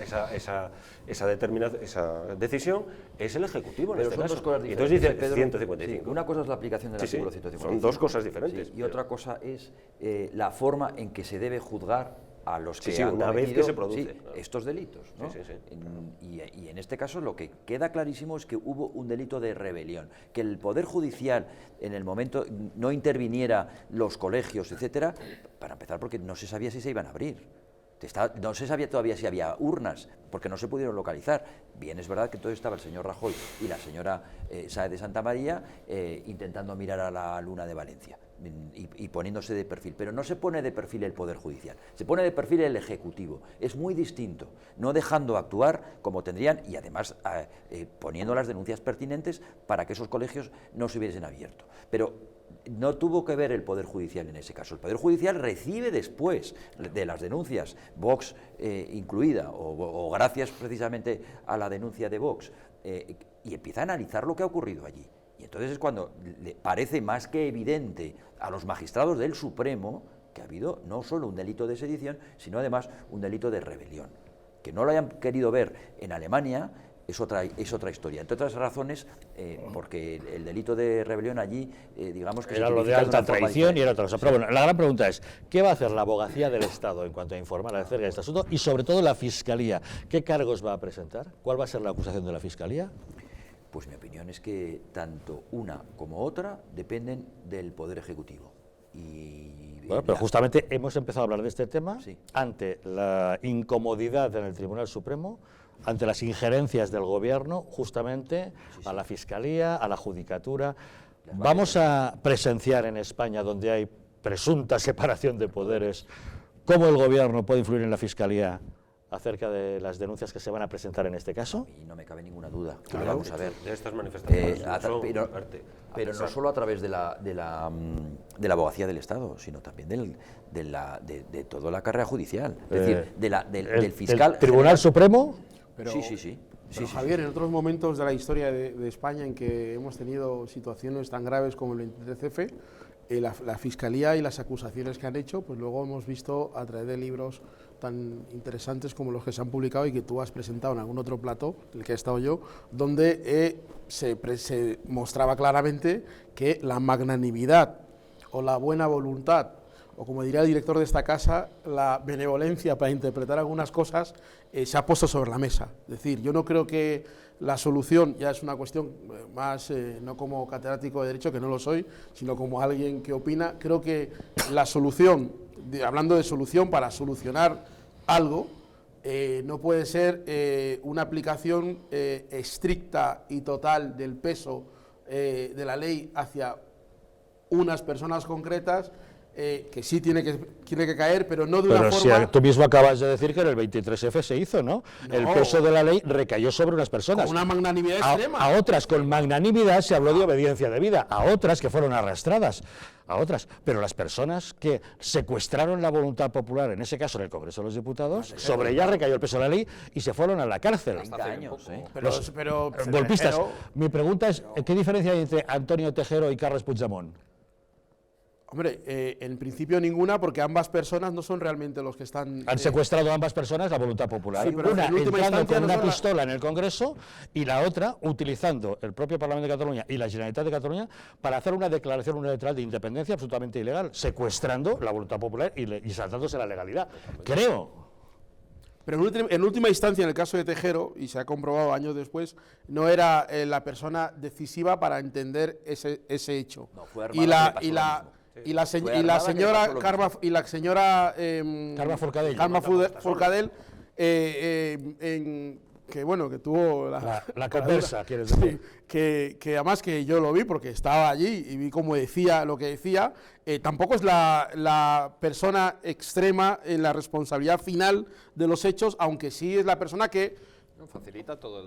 [SPEAKER 4] decisión es el Ejecutivo en este caso.
[SPEAKER 2] Dos cosas diferentes.
[SPEAKER 4] Entonces dice
[SPEAKER 2] Pedro,
[SPEAKER 4] 155.
[SPEAKER 2] Sí, una cosa es la aplicación del artículo 155.
[SPEAKER 4] Son dos cosas diferentes.
[SPEAKER 2] Sí, y otra cosa es la forma en que se debe juzgar a los que han
[SPEAKER 4] una vez que se produce,
[SPEAKER 2] estos delitos, ¿no?
[SPEAKER 4] Sí.
[SPEAKER 2] Y en este caso lo que queda clarísimo es que hubo un delito de rebelión, que el Poder Judicial en el momento no interviniera los colegios, etcétera, para empezar porque no se sabía si se iban a abrir. No se sabía todavía si había urnas. porque no se pudieron localizar. Bien, es verdad que entonces estaba el señor Rajoy y la señora Sáez de Santamaría intentando mirar a la luna de Valencia y poniéndose de perfil, pero no se pone de perfil el Poder Judicial, se pone de perfil el Ejecutivo, es muy distinto, no dejando actuar como tendrían y además poniendo las denuncias pertinentes para que esos colegios no se hubiesen abierto. Pero no tuvo que ver el Poder Judicial en ese caso. El Poder Judicial recibe después de las denuncias, Vox incluida, o gracias precisamente a la denuncia de Vox, y empieza a analizar lo que ha ocurrido allí. Y entonces es cuando le parece más que evidente a los magistrados del Supremo que ha habido no solo un delito de sedición, sino además un delito de rebelión. Que no lo hayan querido ver en Alemania es otra historia. Entre otras razones, porque el delito de rebelión allí, digamos que
[SPEAKER 1] era lo de alta traición y era otra cosa. Pero bueno, la gran pregunta es, ¿qué va a hacer la abogacía del Estado en cuanto a informar acerca de este asunto? Y sobre todo la Fiscalía, ¿qué cargos va a presentar? ¿Cuál va a ser la acusación de la Fiscalía?
[SPEAKER 2] Pues mi opinión es que tanto una como otra dependen del Poder Ejecutivo.
[SPEAKER 1] Bueno, pero justamente hemos empezado a hablar de este tema
[SPEAKER 2] sí.
[SPEAKER 1] ante la incomodidad en el Tribunal Supremo, ante las injerencias del Gobierno, justamente a la Fiscalía, a la Judicatura. Vamos a presenciar en España, donde hay presunta separación de poderes, cómo el Gobierno puede influir en la Fiscalía acerca de las denuncias que se van a presentar en este caso.
[SPEAKER 2] Y no me cabe ninguna duda.
[SPEAKER 4] Claro,
[SPEAKER 2] vamos a ver.
[SPEAKER 4] De estas manifestaciones.
[SPEAKER 2] Pero no solo a través de la abogacía del Estado, sino también de toda la carrera judicial. Es decir, del fiscal.
[SPEAKER 1] ¿El Tribunal Supremo?
[SPEAKER 7] Pero,
[SPEAKER 2] sí.
[SPEAKER 7] Pero Javier, en otros momentos de la historia de España en que hemos tenido situaciones tan graves como el 23F, la Fiscalía y las acusaciones que han hecho, pues luego hemos visto a través de libros tan interesantes como los que se han publicado y que tú has presentado en algún otro plato, en el que he estado yo, donde se mostraba claramente que la magnanimidad o la buena voluntad, o como diría el director de esta casa, la benevolencia para interpretar algunas cosas, se ha puesto sobre la mesa. Es decir, yo no creo que la solución, ya es una cuestión más, no como catedrático de Derecho, que no lo soy, sino como alguien que opina, creo que la solución, hablando de solución para solucionar algo, no puede ser una aplicación estricta y total del peso de la ley hacia unas personas concretas, que sí tiene que caer, pero no de una forma...
[SPEAKER 1] Pero si tú mismo acabas de decir que en el 23F se hizo, ¿no? El peso de la ley recayó sobre unas personas.
[SPEAKER 7] Con una magnanimidad extrema.
[SPEAKER 1] A otras con magnanimidad se habló de obediencia debida, a otras que fueron arrastradas, a otras. Pero las personas que secuestraron la voluntad popular, en ese caso en el Congreso de los Diputados, sobre ellas recayó el peso de la ley y se fueron a la cárcel.
[SPEAKER 2] 30 años,
[SPEAKER 7] Pero
[SPEAKER 1] golpistas. Mi pregunta es, ¿qué diferencia hay entre Antonio Tejero y Carles Puigdemont?
[SPEAKER 7] Hombre, en principio ninguna, porque ambas personas no son realmente los que están...
[SPEAKER 1] Han secuestrado a ambas personas la voluntad popular.
[SPEAKER 7] Sí, pero
[SPEAKER 1] una
[SPEAKER 7] en última
[SPEAKER 1] entrando
[SPEAKER 7] instancia
[SPEAKER 1] con
[SPEAKER 7] no
[SPEAKER 1] una
[SPEAKER 7] son la-
[SPEAKER 1] pistola en el Congreso y la otra utilizando el propio Parlamento de Cataluña y la Generalitat de Cataluña para hacer una declaración unilateral de independencia absolutamente ilegal, secuestrando la voluntad popular y saltándose la legalidad. Creo.
[SPEAKER 7] Pero en última instancia, en el caso de Tejero, y se ha comprobado años después, no era la persona decisiva para entender ese hecho.
[SPEAKER 2] No, fue armada, que le pasó lo mismo.
[SPEAKER 7] Y la
[SPEAKER 2] Fue armada, que le
[SPEAKER 7] señora
[SPEAKER 2] pasó lo
[SPEAKER 7] Carme
[SPEAKER 2] mismo.
[SPEAKER 7] y la señora
[SPEAKER 1] Carme Forcadell.
[SPEAKER 7] Forcadell, que bueno, que tuvo
[SPEAKER 1] La conversa, quieres decir.
[SPEAKER 7] que además que yo lo vi porque estaba allí y vi cómo decía lo que decía, tampoco es la persona extrema en la responsabilidad final de los hechos, aunque sí es la persona que...
[SPEAKER 3] Facilita todo,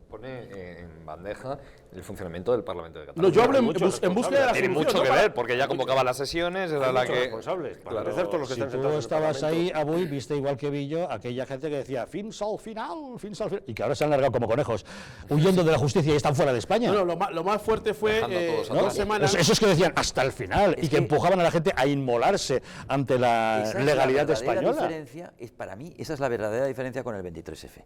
[SPEAKER 3] pone en bandeja el funcionamiento del Parlamento de Cataluña.
[SPEAKER 7] No, yo hablo en
[SPEAKER 4] muchos
[SPEAKER 7] búsqueda de la
[SPEAKER 3] Tiene
[SPEAKER 7] solución.
[SPEAKER 3] mucho
[SPEAKER 7] ¿no?
[SPEAKER 3] que
[SPEAKER 7] Para-
[SPEAKER 3] ver, porque ya convocaba las sesiones, era la
[SPEAKER 4] muchos
[SPEAKER 3] que...
[SPEAKER 4] responsables, para
[SPEAKER 3] Claro,
[SPEAKER 4] empezar, todos los que
[SPEAKER 1] Si
[SPEAKER 4] están
[SPEAKER 1] tú
[SPEAKER 4] sentados en el
[SPEAKER 1] estabas ahí,
[SPEAKER 4] Parlamento.
[SPEAKER 1] Avui, viste igual que vi yo aquella gente que decía fins al final, y que ahora se han largado como conejos, huyendo de la justicia y están fuera de España.
[SPEAKER 7] No, lo más fuerte fue
[SPEAKER 3] Dejando a todos
[SPEAKER 1] ¿No?
[SPEAKER 7] dos
[SPEAKER 3] atrás.
[SPEAKER 7] semanas.
[SPEAKER 1] Esos que decían hasta el final y que empujaban a la gente a inmolarse ante la
[SPEAKER 2] Esa es
[SPEAKER 1] legalidad
[SPEAKER 2] la verdadera
[SPEAKER 1] española.
[SPEAKER 2] diferencia, para mí, esa es la verdadera diferencia con el 23F.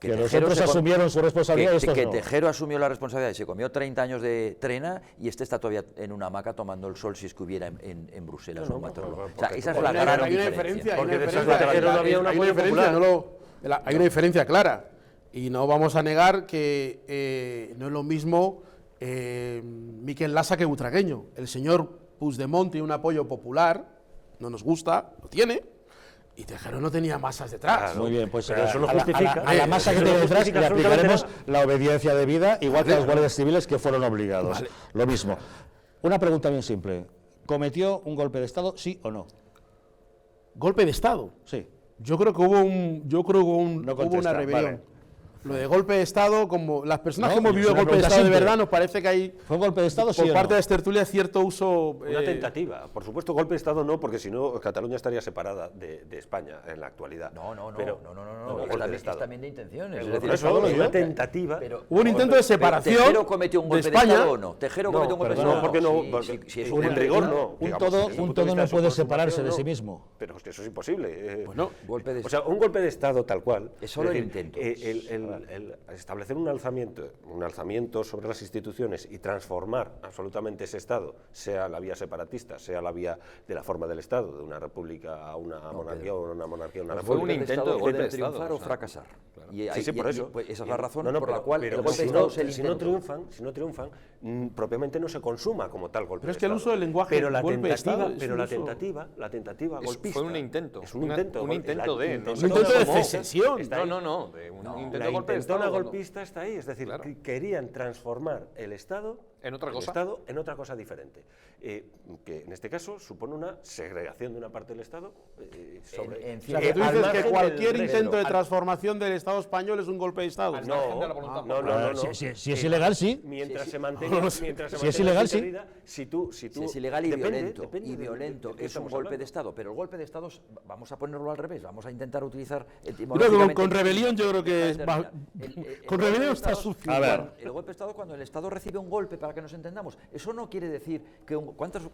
[SPEAKER 1] Que
[SPEAKER 2] Tejero
[SPEAKER 1] los otros
[SPEAKER 2] se com-
[SPEAKER 1] asumieron su responsabilidad y estos
[SPEAKER 2] que
[SPEAKER 1] no.
[SPEAKER 2] Tejero asumió la responsabilidad y se comió 30 años de trena y este está todavía en una hamaca tomando el sol si es que hubiera en Bruselas o en Waterloo. O sea, esa es la gran
[SPEAKER 7] Hay una
[SPEAKER 2] diferencia.
[SPEAKER 7] diferencia,
[SPEAKER 4] Porque
[SPEAKER 7] hay una
[SPEAKER 4] detrás
[SPEAKER 7] diferencia,
[SPEAKER 4] de Tejero no había un
[SPEAKER 7] hay una
[SPEAKER 4] apoyo
[SPEAKER 7] diferencia,
[SPEAKER 4] popular.
[SPEAKER 7] hay una diferencia clara. Y no vamos a negar que no es lo mismo Miquel Lasa que Butragueño. El señor Puigdemont tiene un apoyo popular, no nos gusta, lo tiene, Y Tejero no tenía masas detrás.
[SPEAKER 1] Muy bien, pues
[SPEAKER 4] Pero eso no
[SPEAKER 1] a la-
[SPEAKER 4] justifica.
[SPEAKER 1] a la masa que
[SPEAKER 4] Eso no
[SPEAKER 1] tiene detrás
[SPEAKER 4] justifica
[SPEAKER 1] le aplicaremos
[SPEAKER 4] absolutamente
[SPEAKER 1] la obediencia debida, igual que a los guardias civiles que fueron obligados. Lo mismo. Una pregunta bien simple. ¿Cometió un golpe de Estado, sí o no?
[SPEAKER 7] Golpe de Estado.
[SPEAKER 1] Sí.
[SPEAKER 7] Yo creo que hubo
[SPEAKER 1] No
[SPEAKER 7] hubo
[SPEAKER 1] contesta,
[SPEAKER 7] una rebelión.
[SPEAKER 1] vale.
[SPEAKER 7] Lo de golpe de Estado, como las personas
[SPEAKER 1] No,
[SPEAKER 7] que hemos
[SPEAKER 1] es
[SPEAKER 7] vivido
[SPEAKER 1] una
[SPEAKER 7] golpe de
[SPEAKER 1] pregunta
[SPEAKER 7] Estado de
[SPEAKER 1] simple.
[SPEAKER 7] verdad, nos parece que hay,
[SPEAKER 1] ¿Fue un golpe de Estado, sí
[SPEAKER 7] por
[SPEAKER 1] o
[SPEAKER 7] parte
[SPEAKER 1] no?
[SPEAKER 7] de las tertulias, cierto uso.
[SPEAKER 4] Una tentativa. Por supuesto, golpe de Estado no, porque si no, Cataluña estaría separada de España en la actualidad.
[SPEAKER 2] No,
[SPEAKER 4] Pero-
[SPEAKER 2] es también de intenciones.
[SPEAKER 4] Es
[SPEAKER 2] Es
[SPEAKER 4] decir,
[SPEAKER 2] decir,
[SPEAKER 4] eso
[SPEAKER 2] es
[SPEAKER 4] una tentativa.
[SPEAKER 7] Hubo un intento de separación
[SPEAKER 2] ¿Tejero cometió un
[SPEAKER 7] de
[SPEAKER 2] golpe de
[SPEAKER 7] España.
[SPEAKER 2] Estado o no? ¿Tejero cometió un golpe de
[SPEAKER 1] perdón,
[SPEAKER 2] Estado?
[SPEAKER 4] porque no,
[SPEAKER 2] Sí,
[SPEAKER 4] porque
[SPEAKER 2] sí, es
[SPEAKER 4] en
[SPEAKER 2] un
[SPEAKER 4] rigor no.
[SPEAKER 1] Un
[SPEAKER 4] digamos,
[SPEAKER 1] todo,
[SPEAKER 4] desde el
[SPEAKER 1] un
[SPEAKER 4] punto de
[SPEAKER 1] todo
[SPEAKER 4] vista
[SPEAKER 1] no
[SPEAKER 4] su
[SPEAKER 1] puede
[SPEAKER 4] consumación,
[SPEAKER 1] separarse de
[SPEAKER 4] no.
[SPEAKER 1] sí mismo.
[SPEAKER 4] Pero es que eso es imposible.
[SPEAKER 7] Bueno,
[SPEAKER 2] golpe de
[SPEAKER 4] O sea, un golpe de Estado tal cual.
[SPEAKER 2] Es solo el
[SPEAKER 4] decir,
[SPEAKER 2] intento.
[SPEAKER 4] El establecer un alzamiento sobre las instituciones y transformar absolutamente ese Estado, sea la vía separatista, sea la vía de la forma del Estado, de una república a una monarquía o una monarquía a una
[SPEAKER 3] Fue un
[SPEAKER 4] república.
[SPEAKER 3] intento de golpe de
[SPEAKER 2] triunfar
[SPEAKER 3] Estado,
[SPEAKER 2] o
[SPEAKER 3] o sea,
[SPEAKER 2] fracasar. Y
[SPEAKER 4] Sí, sí, por eso.
[SPEAKER 2] pues esa es la razón
[SPEAKER 4] No, no,
[SPEAKER 2] por
[SPEAKER 4] pero-
[SPEAKER 2] la cual
[SPEAKER 4] pero
[SPEAKER 2] el golpe de
[SPEAKER 4] si
[SPEAKER 2] Estado
[SPEAKER 4] no,
[SPEAKER 2] es el
[SPEAKER 4] si no
[SPEAKER 2] intento.
[SPEAKER 4] triunfan, propiamente no se consuma como tal golpe
[SPEAKER 7] Pero es
[SPEAKER 4] de
[SPEAKER 7] que el
[SPEAKER 4] Estado.
[SPEAKER 7] uso del lenguaje
[SPEAKER 4] pero la
[SPEAKER 7] golpe de
[SPEAKER 4] tentativa,
[SPEAKER 7] Estado es
[SPEAKER 4] pero
[SPEAKER 7] un
[SPEAKER 4] la
[SPEAKER 7] uso-
[SPEAKER 4] tentativa
[SPEAKER 3] Es-
[SPEAKER 4] golpista.
[SPEAKER 3] fue un intento,
[SPEAKER 4] Es un intento.
[SPEAKER 3] un intento de, no
[SPEAKER 7] Un
[SPEAKER 3] sé
[SPEAKER 7] intento de
[SPEAKER 3] cómo.
[SPEAKER 7] secesión.
[SPEAKER 4] Está ahí.
[SPEAKER 3] No, de un intento
[SPEAKER 4] La
[SPEAKER 3] de golpe de
[SPEAKER 4] intentona
[SPEAKER 3] Estado.
[SPEAKER 4] golpista está ahí, es decir,
[SPEAKER 3] Claro.
[SPEAKER 4] que querían transformar el Estado
[SPEAKER 3] En otra cosa.
[SPEAKER 4] en otra cosa diferente, que en este caso supone una segregación de una parte del Estado sobre.
[SPEAKER 2] En
[SPEAKER 7] O sea, que tú
[SPEAKER 4] al
[SPEAKER 7] dices
[SPEAKER 4] margen
[SPEAKER 7] que
[SPEAKER 4] del
[SPEAKER 7] cualquier
[SPEAKER 4] resto.
[SPEAKER 7] intento de
[SPEAKER 4] Al-
[SPEAKER 7] transformación del Estado español es un golpe de Estado.
[SPEAKER 3] Al margen de la voluntad
[SPEAKER 4] no,
[SPEAKER 3] popular.
[SPEAKER 4] no.
[SPEAKER 1] Si es ilegal, sí.
[SPEAKER 4] Mientras se mantenga, mientras se
[SPEAKER 1] Si es
[SPEAKER 4] mantenga
[SPEAKER 1] ilegal,
[SPEAKER 4] esa
[SPEAKER 1] sí.
[SPEAKER 4] integridad, si tú,
[SPEAKER 2] Si es ilegal y
[SPEAKER 4] depende
[SPEAKER 2] violento,
[SPEAKER 4] de
[SPEAKER 2] y violento
[SPEAKER 4] qué
[SPEAKER 2] es un
[SPEAKER 4] estamos
[SPEAKER 2] golpe de
[SPEAKER 4] hablando.
[SPEAKER 2] Estado, pero el golpe de Estado, vamos a ponerlo al revés, vamos a intentar utilizar
[SPEAKER 7] Creo que
[SPEAKER 2] etimológicamente-
[SPEAKER 7] con rebelión yo creo que es
[SPEAKER 2] Termina.
[SPEAKER 7] con
[SPEAKER 2] golpe
[SPEAKER 7] rebelión
[SPEAKER 2] de
[SPEAKER 7] está
[SPEAKER 2] Estado-
[SPEAKER 7] sucio.
[SPEAKER 1] A ver.
[SPEAKER 2] El golpe de Estado, cuando el Estado recibe un golpe, para que nos entendamos, eso no quiere decir que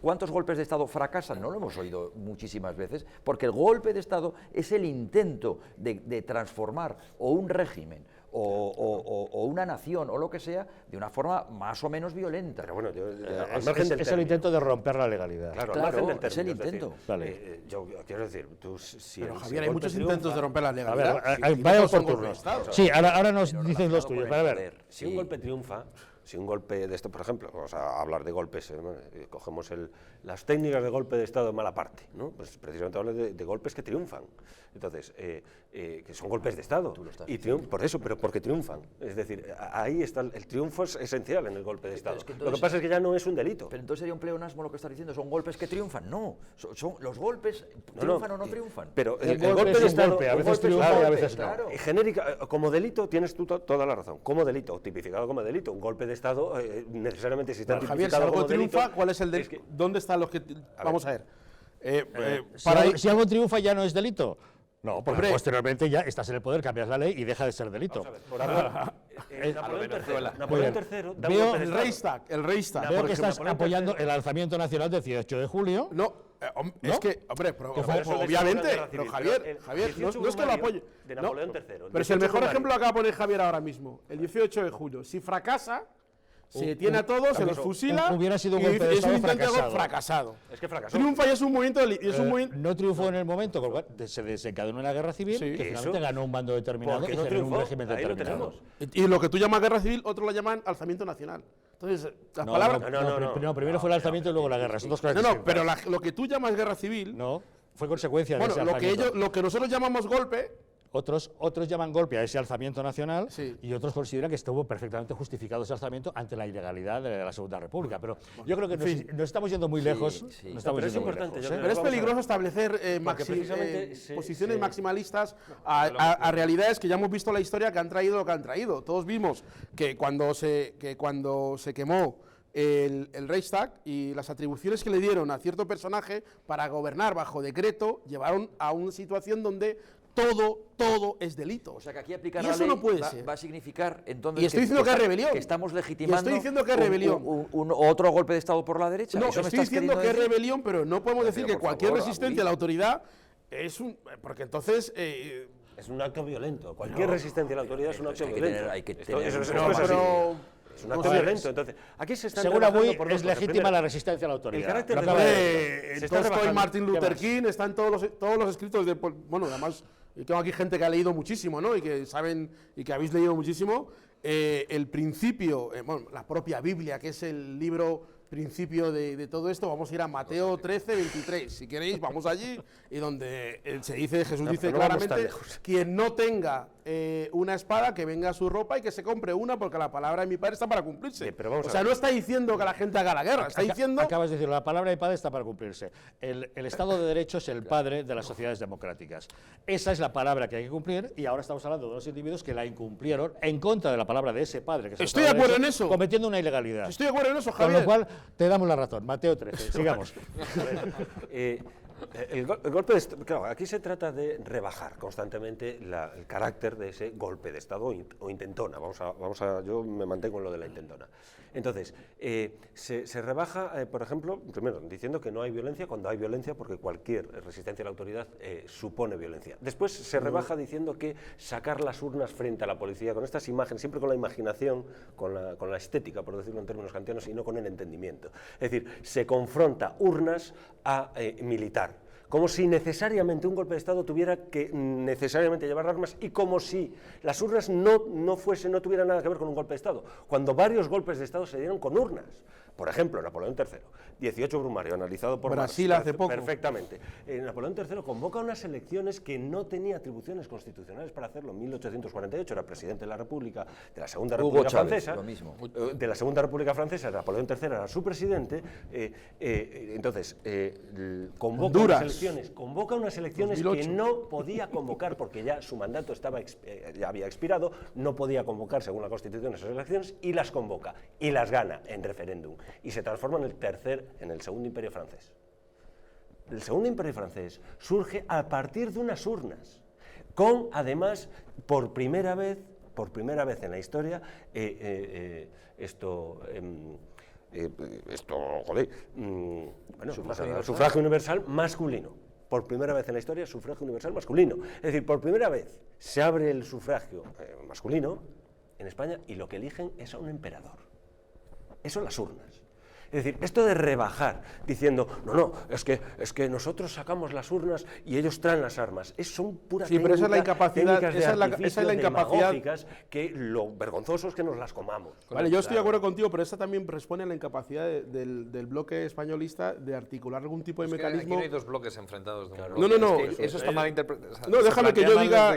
[SPEAKER 2] ¿cuántos golpes de Estado fracasan? No lo hemos oído muchísimas veces, porque el golpe de Estado es el intento de transformar o un régimen o una nación o lo que sea de una forma más o menos violenta.
[SPEAKER 4] Pero bueno, yo, al
[SPEAKER 1] Es,
[SPEAKER 4] margen
[SPEAKER 1] es-
[SPEAKER 4] del
[SPEAKER 1] es el
[SPEAKER 4] término.
[SPEAKER 1] intento de romper la legalidad.
[SPEAKER 4] Claro,
[SPEAKER 2] Claro,
[SPEAKER 4] al margen del
[SPEAKER 2] es el
[SPEAKER 4] término,
[SPEAKER 2] intento.
[SPEAKER 4] decir,
[SPEAKER 1] Vale.
[SPEAKER 4] yo quiero decir, tú si
[SPEAKER 7] Pero
[SPEAKER 4] el- si
[SPEAKER 7] Javier,
[SPEAKER 4] el
[SPEAKER 7] hay
[SPEAKER 4] golpe
[SPEAKER 7] muchos
[SPEAKER 4] triunfa-
[SPEAKER 7] intentos de romper la
[SPEAKER 1] A ver,
[SPEAKER 7] legalidad.
[SPEAKER 1] vayamos por
[SPEAKER 7] golpe de
[SPEAKER 1] turnos.
[SPEAKER 7] Estado.
[SPEAKER 1] Sí, ahora nos dicen los tuyos. A ver,
[SPEAKER 2] Joder,
[SPEAKER 4] Si un
[SPEAKER 2] sí.
[SPEAKER 4] golpe triunfa, si un golpe de esto, por ejemplo, vamos a hablar de golpes, cogemos las técnicas de golpe de Estado de mala parte, ¿no? Pues precisamente habla de golpes que triunfan. Entonces, que son golpes de Estado. Y por eso, pero porque triunfan. Es decir, ahí está el triunfo es esencial en el golpe de Estado.
[SPEAKER 2] es que
[SPEAKER 4] Lo
[SPEAKER 2] entonces-
[SPEAKER 4] que pasa es que ya no es un delito.
[SPEAKER 2] Pero entonces sería un pleonasmo lo que estás diciendo, son golpes que triunfan. No, son los golpes
[SPEAKER 4] No,
[SPEAKER 2] triunfan o no triunfan.
[SPEAKER 4] Pero
[SPEAKER 1] Un
[SPEAKER 4] el
[SPEAKER 1] golpe
[SPEAKER 4] golpe
[SPEAKER 1] es
[SPEAKER 4] de
[SPEAKER 1] un
[SPEAKER 4] Estado,
[SPEAKER 1] golpe, a
[SPEAKER 4] un
[SPEAKER 1] veces
[SPEAKER 4] golpe es un
[SPEAKER 1] triunfa y a
[SPEAKER 4] golpe.
[SPEAKER 1] veces no.
[SPEAKER 2] Claro.
[SPEAKER 4] Genérica, como delito tienes tú toda la razón. Como delito, tipificado como delito. Un golpe de Estado necesariamente si está
[SPEAKER 7] Pero, Javier, si
[SPEAKER 4] tipificado
[SPEAKER 7] algo
[SPEAKER 4] como delito.
[SPEAKER 7] triunfa, ¿cuál es el
[SPEAKER 4] es que-
[SPEAKER 7] ¿dónde están los que vamos a ver?
[SPEAKER 1] si algo triunfa ya no es delito. No, porque
[SPEAKER 7] Hombre.
[SPEAKER 1] posteriormente ya estás en el poder, cambias la ley y deja de ser delito.
[SPEAKER 4] Por ahora, Napoleón III, Napoleón
[SPEAKER 1] bien.
[SPEAKER 4] III da
[SPEAKER 1] Veo-
[SPEAKER 4] un golpe de
[SPEAKER 7] el
[SPEAKER 4] Estado.
[SPEAKER 7] Reichstag.
[SPEAKER 1] Veo
[SPEAKER 4] por
[SPEAKER 1] que
[SPEAKER 4] ejemplo,
[SPEAKER 1] estás
[SPEAKER 4] Napoleón
[SPEAKER 1] apoyando
[SPEAKER 4] III.
[SPEAKER 1] el alzamiento nacional del 18 de julio.
[SPEAKER 7] No, es
[SPEAKER 1] ¿No?
[SPEAKER 7] que, hombre, pero,
[SPEAKER 1] Que fue-
[SPEAKER 7] pero
[SPEAKER 4] eso de
[SPEAKER 7] obviamente,
[SPEAKER 4] Segunda Guerra
[SPEAKER 7] pero
[SPEAKER 4] Civil,
[SPEAKER 7] Javier,
[SPEAKER 4] pero el
[SPEAKER 7] Javier,
[SPEAKER 4] 18
[SPEAKER 7] no es que lo apoye.
[SPEAKER 4] de
[SPEAKER 7] No,
[SPEAKER 4] Napoleón III,
[SPEAKER 7] pero si el
[SPEAKER 4] 18
[SPEAKER 7] mejor
[SPEAKER 4] Brumario.
[SPEAKER 7] ejemplo lo acaba de poner Javier ahora mismo, el 18 de julio, si fracasa, se detiene a todos, se los fusila
[SPEAKER 1] hubiera sido un
[SPEAKER 7] y
[SPEAKER 1] golpe de
[SPEAKER 7] es un
[SPEAKER 1] Estado
[SPEAKER 7] intento de golpe
[SPEAKER 1] fracasado.
[SPEAKER 7] fracasado.
[SPEAKER 4] Es que fracasó.
[SPEAKER 7] Triunfa y es un movimiento, es un movimiento.
[SPEAKER 1] No triunfó en el momento, con lo cual se desencadenó una guerra civil,
[SPEAKER 7] Sí.
[SPEAKER 1] que finalmente ganó un bando determinado
[SPEAKER 4] Porque
[SPEAKER 1] y
[SPEAKER 4] no
[SPEAKER 1] generó un
[SPEAKER 4] triunfó,
[SPEAKER 1] régimen
[SPEAKER 4] ahí lo
[SPEAKER 1] determinado.
[SPEAKER 4] tenemos.
[SPEAKER 7] Y lo que tú llamas guerra civil, otros lo llaman alzamiento nacional. Entonces, las
[SPEAKER 1] No,
[SPEAKER 7] palabras.
[SPEAKER 1] primero fue el alzamiento y luego la guerra. Son dos cosas
[SPEAKER 7] No,
[SPEAKER 1] distintas.
[SPEAKER 7] pero lo que tú llamas guerra civil,
[SPEAKER 1] No, fue consecuencia
[SPEAKER 7] bueno,
[SPEAKER 1] de ese alzamiento.
[SPEAKER 7] lo que nosotros llamamos golpe,
[SPEAKER 1] Otros llaman golpe a ese alzamiento nacional
[SPEAKER 7] Sí.
[SPEAKER 1] y otros consideran que estuvo perfectamente justificado ese alzamiento ante la ilegalidad de la Segunda República. Pero yo creo que nos estamos yendo muy lejos.
[SPEAKER 2] sí.
[SPEAKER 1] Nos estamos
[SPEAKER 4] Pero es
[SPEAKER 1] yendo muy
[SPEAKER 4] importante,
[SPEAKER 1] lejos,
[SPEAKER 4] yo
[SPEAKER 1] ¿eh?
[SPEAKER 4] creo
[SPEAKER 7] pero es
[SPEAKER 4] vamos a
[SPEAKER 7] peligroso
[SPEAKER 4] ver.
[SPEAKER 7] establecer
[SPEAKER 4] precisamente
[SPEAKER 7] posiciones maximalistas a realidades que ya hemos visto en la historia que han traído lo que han traído. Todos vimos que cuando se quemó el Reichstag y las atribuciones que le dieron a cierto personaje para gobernar bajo decreto llevaron a una situación donde todo es delito.
[SPEAKER 2] O sea que aquí aplicar
[SPEAKER 7] Y
[SPEAKER 2] la
[SPEAKER 7] eso
[SPEAKER 2] ley
[SPEAKER 7] no puede ser.
[SPEAKER 2] va a significar entonces
[SPEAKER 7] Y estoy diciendo que es rebelión.
[SPEAKER 2] que estamos
[SPEAKER 7] Y
[SPEAKER 2] legitimando
[SPEAKER 7] estoy diciendo que es rebelión.
[SPEAKER 2] un otro golpe de Estado por la derecha.
[SPEAKER 7] No,
[SPEAKER 2] ¿Eso me
[SPEAKER 7] estoy
[SPEAKER 2] estás
[SPEAKER 7] diciendo
[SPEAKER 2] queriendo
[SPEAKER 7] que es
[SPEAKER 2] decir?
[SPEAKER 7] rebelión, pero no podemos decir que
[SPEAKER 2] por
[SPEAKER 7] cualquier
[SPEAKER 2] favor,
[SPEAKER 7] resistencia a la autoridad es un... Porque entonces...
[SPEAKER 4] Es un acto violento. Cualquier resistencia a la autoridad es un acto
[SPEAKER 2] hay que
[SPEAKER 4] violento.
[SPEAKER 2] tener- hay que
[SPEAKER 4] Esto-
[SPEAKER 2] tener
[SPEAKER 4] eso
[SPEAKER 2] un
[SPEAKER 4] es
[SPEAKER 2] poco
[SPEAKER 4] así.
[SPEAKER 7] pero-
[SPEAKER 4] Es un acto
[SPEAKER 7] no sé,
[SPEAKER 4] violento. Entonces, aquí se está
[SPEAKER 1] Según Abuy, es legítima la resistencia a la
[SPEAKER 4] El
[SPEAKER 1] autoridad.
[SPEAKER 4] carácter
[SPEAKER 1] Lo
[SPEAKER 4] de
[SPEAKER 1] acaba de
[SPEAKER 4] poder.
[SPEAKER 1] decir.
[SPEAKER 4] Se está
[SPEAKER 7] Tolstoy,
[SPEAKER 4] rebajando.
[SPEAKER 7] Martin
[SPEAKER 1] ¿Qué
[SPEAKER 7] Luther
[SPEAKER 1] más?
[SPEAKER 7] King, están todos los escritos de... Bueno, además, yo tengo aquí gente que ha leído muchísimo, ¿no? Y que saben, y que habéis leído muchísimo. El principio, bueno, la propia Biblia, que es el libro principio de todo esto, vamos a ir a Mateo 13, 23. Si queréis, vamos allí, y donde se dice, Jesús dice
[SPEAKER 4] no vamos tan
[SPEAKER 7] claramente,
[SPEAKER 4] lejos.
[SPEAKER 7] quien no tenga una espada, que venga a su ropa y que se compre una, porque la palabra de mi padre está para cumplirse.
[SPEAKER 4] Bien, pero vamos
[SPEAKER 7] o
[SPEAKER 4] a
[SPEAKER 7] sea,
[SPEAKER 4] ver.
[SPEAKER 7] no está diciendo que la gente haga la guerra, está diciendo...
[SPEAKER 1] Acabas de decir, la palabra de padre está para cumplirse. El Estado de Derecho es el padre de las sociedades democráticas. Esa es la palabra que hay que cumplir, y ahora estamos hablando de los individuos que la incumplieron en contra de la palabra de ese padre, que es el
[SPEAKER 7] Estoy
[SPEAKER 1] Estado
[SPEAKER 7] de acuerdo
[SPEAKER 1] Derecho,
[SPEAKER 7] en eso.
[SPEAKER 1] cometiendo una ilegalidad.
[SPEAKER 7] Estoy de acuerdo en eso,
[SPEAKER 1] Con
[SPEAKER 7] Javier.
[SPEAKER 1] lo cual, te damos la razón. Mateo 13, sigamos.
[SPEAKER 4] El golpe de Estado, claro, aquí se trata de rebajar constantemente el carácter de ese golpe de Estado o intentona. Yo me mantengo en lo de la intentona. Entonces, se rebaja, por ejemplo, primero diciendo que no hay violencia cuando hay violencia, porque cualquier resistencia a la autoridad supone violencia. Después se rebaja diciendo que sacar las urnas frente a la policía, con estas imágenes, siempre con la imaginación, con la estética, por decirlo en términos kantianos, y no con el entendimiento. Es decir, se confronta urnas a militar, como si necesariamente un golpe de Estado tuviera que necesariamente llevar armas, y como si las urnas no tuvieran nada que ver con un golpe de Estado, cuando varios golpes de Estado se dieron con urnas. Por ejemplo, Napoleón III, 18 Brumario, analizado por
[SPEAKER 7] Brasil
[SPEAKER 4] Marx,
[SPEAKER 7] hace poco.
[SPEAKER 4] perfectamente. Napoleón III convoca unas elecciones que no tenía atribuciones constitucionales para hacerlo. En 1848 era presidente de la República, de la Segunda
[SPEAKER 2] Hugo
[SPEAKER 4] República
[SPEAKER 2] Chávez,
[SPEAKER 4] Francesa.
[SPEAKER 2] lo mismo.
[SPEAKER 4] De la Segunda República Francesa, Napoleón III era su presidente. Entonces, convoca unas elecciones que
[SPEAKER 7] 2008.
[SPEAKER 4] no podía convocar, porque ya su mandato ya había expirado, no podía convocar según la Constitución esas elecciones, y las convoca, y las gana en referéndum, y se transforma en el Segundo Imperio Francés. El Segundo Imperio Francés surge a partir de unas urnas, con, además, por primera vez en la historia, sufragio universal masculino. Por primera vez en la historia, sufragio universal masculino. Es decir, por primera vez se abre el sufragio masculino en España, y lo que eligen es a un emperador. Eso son las urnas. Es decir, esto de rebajar, diciendo, es que nosotros sacamos las urnas y ellos traen las armas, son puras
[SPEAKER 7] Sí, pero esa es la incapacidad,
[SPEAKER 4] técnicas de
[SPEAKER 7] esa es la
[SPEAKER 4] artificio,
[SPEAKER 7] incapacidad.
[SPEAKER 4] demagógicas, que lo vergonzoso es que nos las comamos.
[SPEAKER 7] Vale, yo estoy de acuerdo contigo, pero esta también responde a la incapacidad del bloque españolista de articular algún tipo de mecanismo.
[SPEAKER 3] Aquí no hay dos bloques enfrentados. De un
[SPEAKER 7] No, no, no.
[SPEAKER 3] Es que eso está mal interpretado.
[SPEAKER 7] No, déjame que yo diga,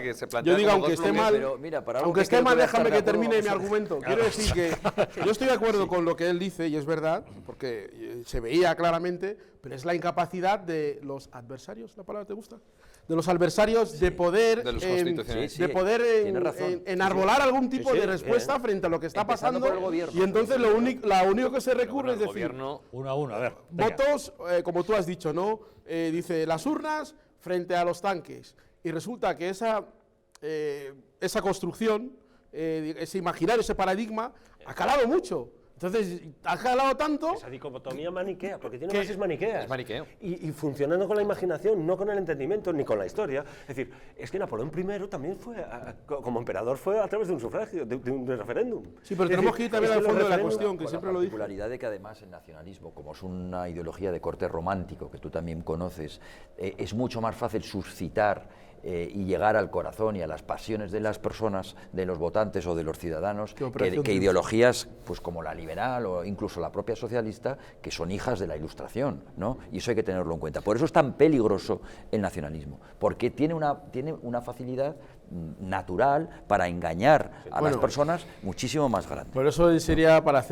[SPEAKER 7] aunque esté mal,
[SPEAKER 2] Pero mira, para algo
[SPEAKER 7] aunque
[SPEAKER 2] que
[SPEAKER 7] esté
[SPEAKER 2] creo
[SPEAKER 7] mal,
[SPEAKER 2] que voy a estar
[SPEAKER 7] déjame
[SPEAKER 2] de
[SPEAKER 7] que
[SPEAKER 2] acuerdo,
[SPEAKER 7] termine mi
[SPEAKER 2] vamos a ver.
[SPEAKER 7] argumento. Quiero decir que yo estoy de acuerdo con lo que él dice, y es verdad, porque se veía claramente, pero es la incapacidad de los adversarios, ¿la palabra te gusta? De los adversarios de poder,
[SPEAKER 3] De los constitucionales.
[SPEAKER 2] Sí,
[SPEAKER 7] de poder
[SPEAKER 2] tienes razón.
[SPEAKER 7] enarbolar algún tipo
[SPEAKER 4] Sí,
[SPEAKER 7] de respuesta frente a lo que está
[SPEAKER 2] Empezando
[SPEAKER 7] pasando,
[SPEAKER 2] por el gobierno.
[SPEAKER 7] y entonces lo único que se recurre es
[SPEAKER 3] el
[SPEAKER 7] decir,
[SPEAKER 3] gobierno,
[SPEAKER 1] Uno a uno, a ver. venga.
[SPEAKER 7] votos, como tú has dicho, ¿no? Dice las urnas frente a los tanques. Y resulta que esa construcción, ese imaginario, ese paradigma, ha calado mucho. Entonces, ha calado tanto.
[SPEAKER 4] Esa dicotomía maniquea, porque tiene bases maniqueas.
[SPEAKER 3] Es maniqueo.
[SPEAKER 4] Y funcionando con la imaginación, no con el entendimiento, ni con la historia. Es decir, es que Napoleón I también fue, como emperador, fue a través de un sufragio, de un referéndum.
[SPEAKER 7] Sí, pero
[SPEAKER 4] Es
[SPEAKER 7] tenemos
[SPEAKER 4] decir,
[SPEAKER 7] que ir también
[SPEAKER 4] es
[SPEAKER 7] al
[SPEAKER 4] que los
[SPEAKER 7] fondo de la
[SPEAKER 4] referéndum-
[SPEAKER 7] cuestión, que
[SPEAKER 2] Con
[SPEAKER 7] siempre
[SPEAKER 2] la
[SPEAKER 7] lo dije.
[SPEAKER 2] particularidad de que además el nacionalismo, como es una ideología de corte romántico, que tú también conoces, es mucho más fácil suscitar y llegar al corazón y a las pasiones de las personas, de los votantes o de los ciudadanos,
[SPEAKER 7] Qué operación
[SPEAKER 2] que
[SPEAKER 7] triunfo.
[SPEAKER 2] ideologías pues como la liberal o incluso la propia socialista, que son hijas de la Ilustración, ¿no? Y eso hay que tenerlo en cuenta. Por eso es tan peligroso el nacionalismo, porque tiene una facilidad natural para engañar a las personas muchísimo más grande.
[SPEAKER 7] Por eso sería para